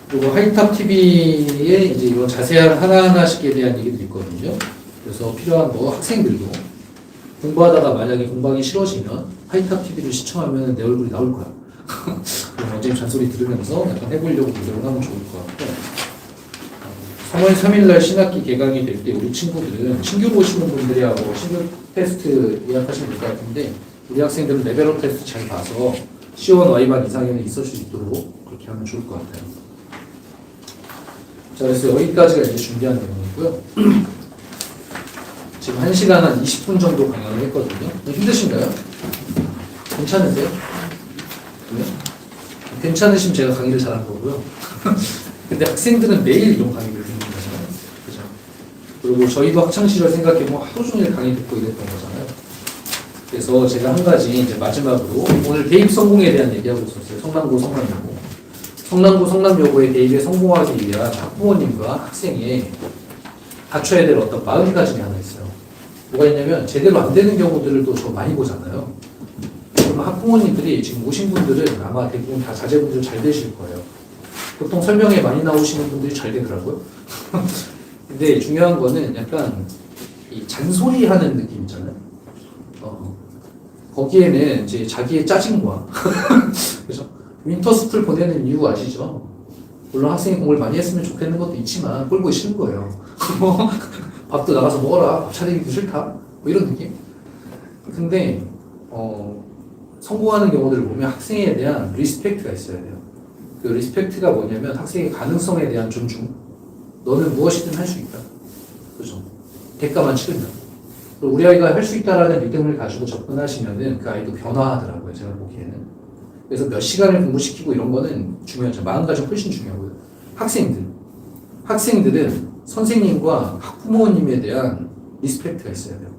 그리고 하이탑 TV에 이제 이런 자세한 하나하나씩에 대한 얘기들이 있거든요. 그래서 필요한 거 학생들도 공부하다가 만약에 공부하기 싫어지면 하이탑 TV를 시청하면 내 얼굴이 나올 거야. 그럼 언제 잔소리 들으면서 약간 해보려고 노력을 하면 좋을 것 같고, 3월 3일날 신학기 개강이 될 때 우리 친구들은 신규 보시는 분들이하고 신규 테스트 예약하시면 될 것 같은데, 우리 학생들은 레벨업 테스트 잘 봐서 C1 Y반 이상에는 있을 수 있도록 그렇게 하면 좋을 것 같아요. 자, 그래서 여기까지가 이제 준비한 내용이고요. 지금 1시간 한 20분 정도 강연을 했거든요. 힘드신가요? 괜찮으세요? 네? 괜찮으시면 제가 강의를 잘한 거고요. 근데 학생들은 매일 이런 강의를 듣는 거잖아요. 그죠? 그리고 저희도 학창시절 생각해보면 하루 종일 강의 듣고 이랬던 거잖아요. 그래서 제가 한 가지 이제 마지막으로 오늘 대입 성공에 대한 얘기하고 있었어요. 성남고, 성남여고. 성남고, 성남여고의 대입에 성공하기 위한 학부모님과 학생의 갖춰야 될 어떤 마음가짐이 하나 있어요. 뭐가 있냐면 제대로 안 되는 경우들을 또 저 많이 보잖아요. 그러면 학부모님들이 지금 오신 분들은 아마 대부분 다 자제분들 잘 되실 거예요. 보통 설명에 많이 나오시는 분들이 잘 되더라고요. 근데 중요한 거는 약간 이 잔소리하는 느낌 있잖아요. 거기에는 이제 자기의 짜증과 그죠? 윈터스쿨 보내는 이유 아시죠? 물론 학생이 공부를 많이 했으면 좋겠는 것도 있지만 꼴보기 싫은 거예요. 밥도 나가서 먹어라. 밥 차리기도 싫다. 뭐 이런 느낌? 근데 성공하는 경우들을 보면 학생에 대한 리스펙트가 있어야 돼요. 그 리스펙트가 뭐냐면 학생의 가능성에 대한 존중. 너는 무엇이든 할 수 있다. 그죠? 대가만 치른다. 그리고 우리 아이가 할 수 있다라는 믿음을 가지고 접근하시면은 그 아이도 변화하더라고요. 제가 보기에는. 그래서 몇 시간을 공부시키고 이런 거는 중요하죠. 마음가짐 훨씬 중요하고요. 학생들은 선생님과 학부모님에 대한 리스펙트가 있어야 돼요.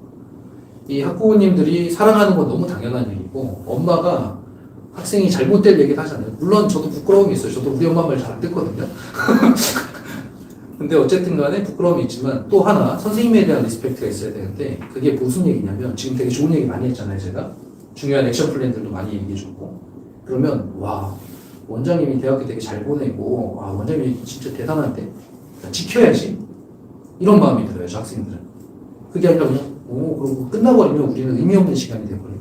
이 학부모님들이 사랑하는 건 너무 당연한 얘기고, 엄마가 학생이 잘못될 얘기를 하잖아요. 물론 저도 부끄러움이 있어요. 저도 우리 엄마 말 잘 안 듣거든요. 근데 어쨌든 간에 부끄러움이 있지만 또 하나 선생님에 대한 리스펙트가 있어야 되는데, 그게 무슨 얘기냐면 지금 되게 좋은 얘기 많이 했잖아요. 제가 중요한 액션 플랜들도 많이 얘기해줬고, 그러면 와 원장님이 대학교 되게 잘 보내고 와 원장님이 진짜 대단한데 지켜야지 이런 마음이 들어요. 저 학생들은. 그게 아니라 그냥 그러고 끝나버리면 우리는 의미 없는 시간이 돼버려요.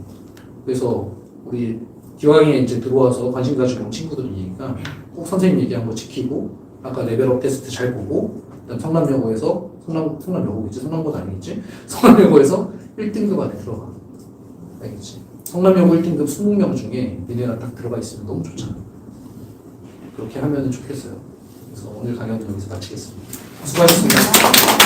그래서 우리 기왕에 이제 들어와서 관심 가지고 온 친구들이니까 꼭 선생님 얘기한 거 지키고, 아까 레벨업 테스트 잘 보고, 그다음 성남여고에서 성남여고겠지? 성남고도 아니겠지? 성남여고에서 1등급 안에 들어가. 알겠지? 성남여고 1등급 20명 중에 니네가 딱 들어가 있으면 너무 좋잖아. 그렇게 하면 좋겠어요. 그래서 오늘 강연은 여기서 마치겠습니다. 수고하셨습니다.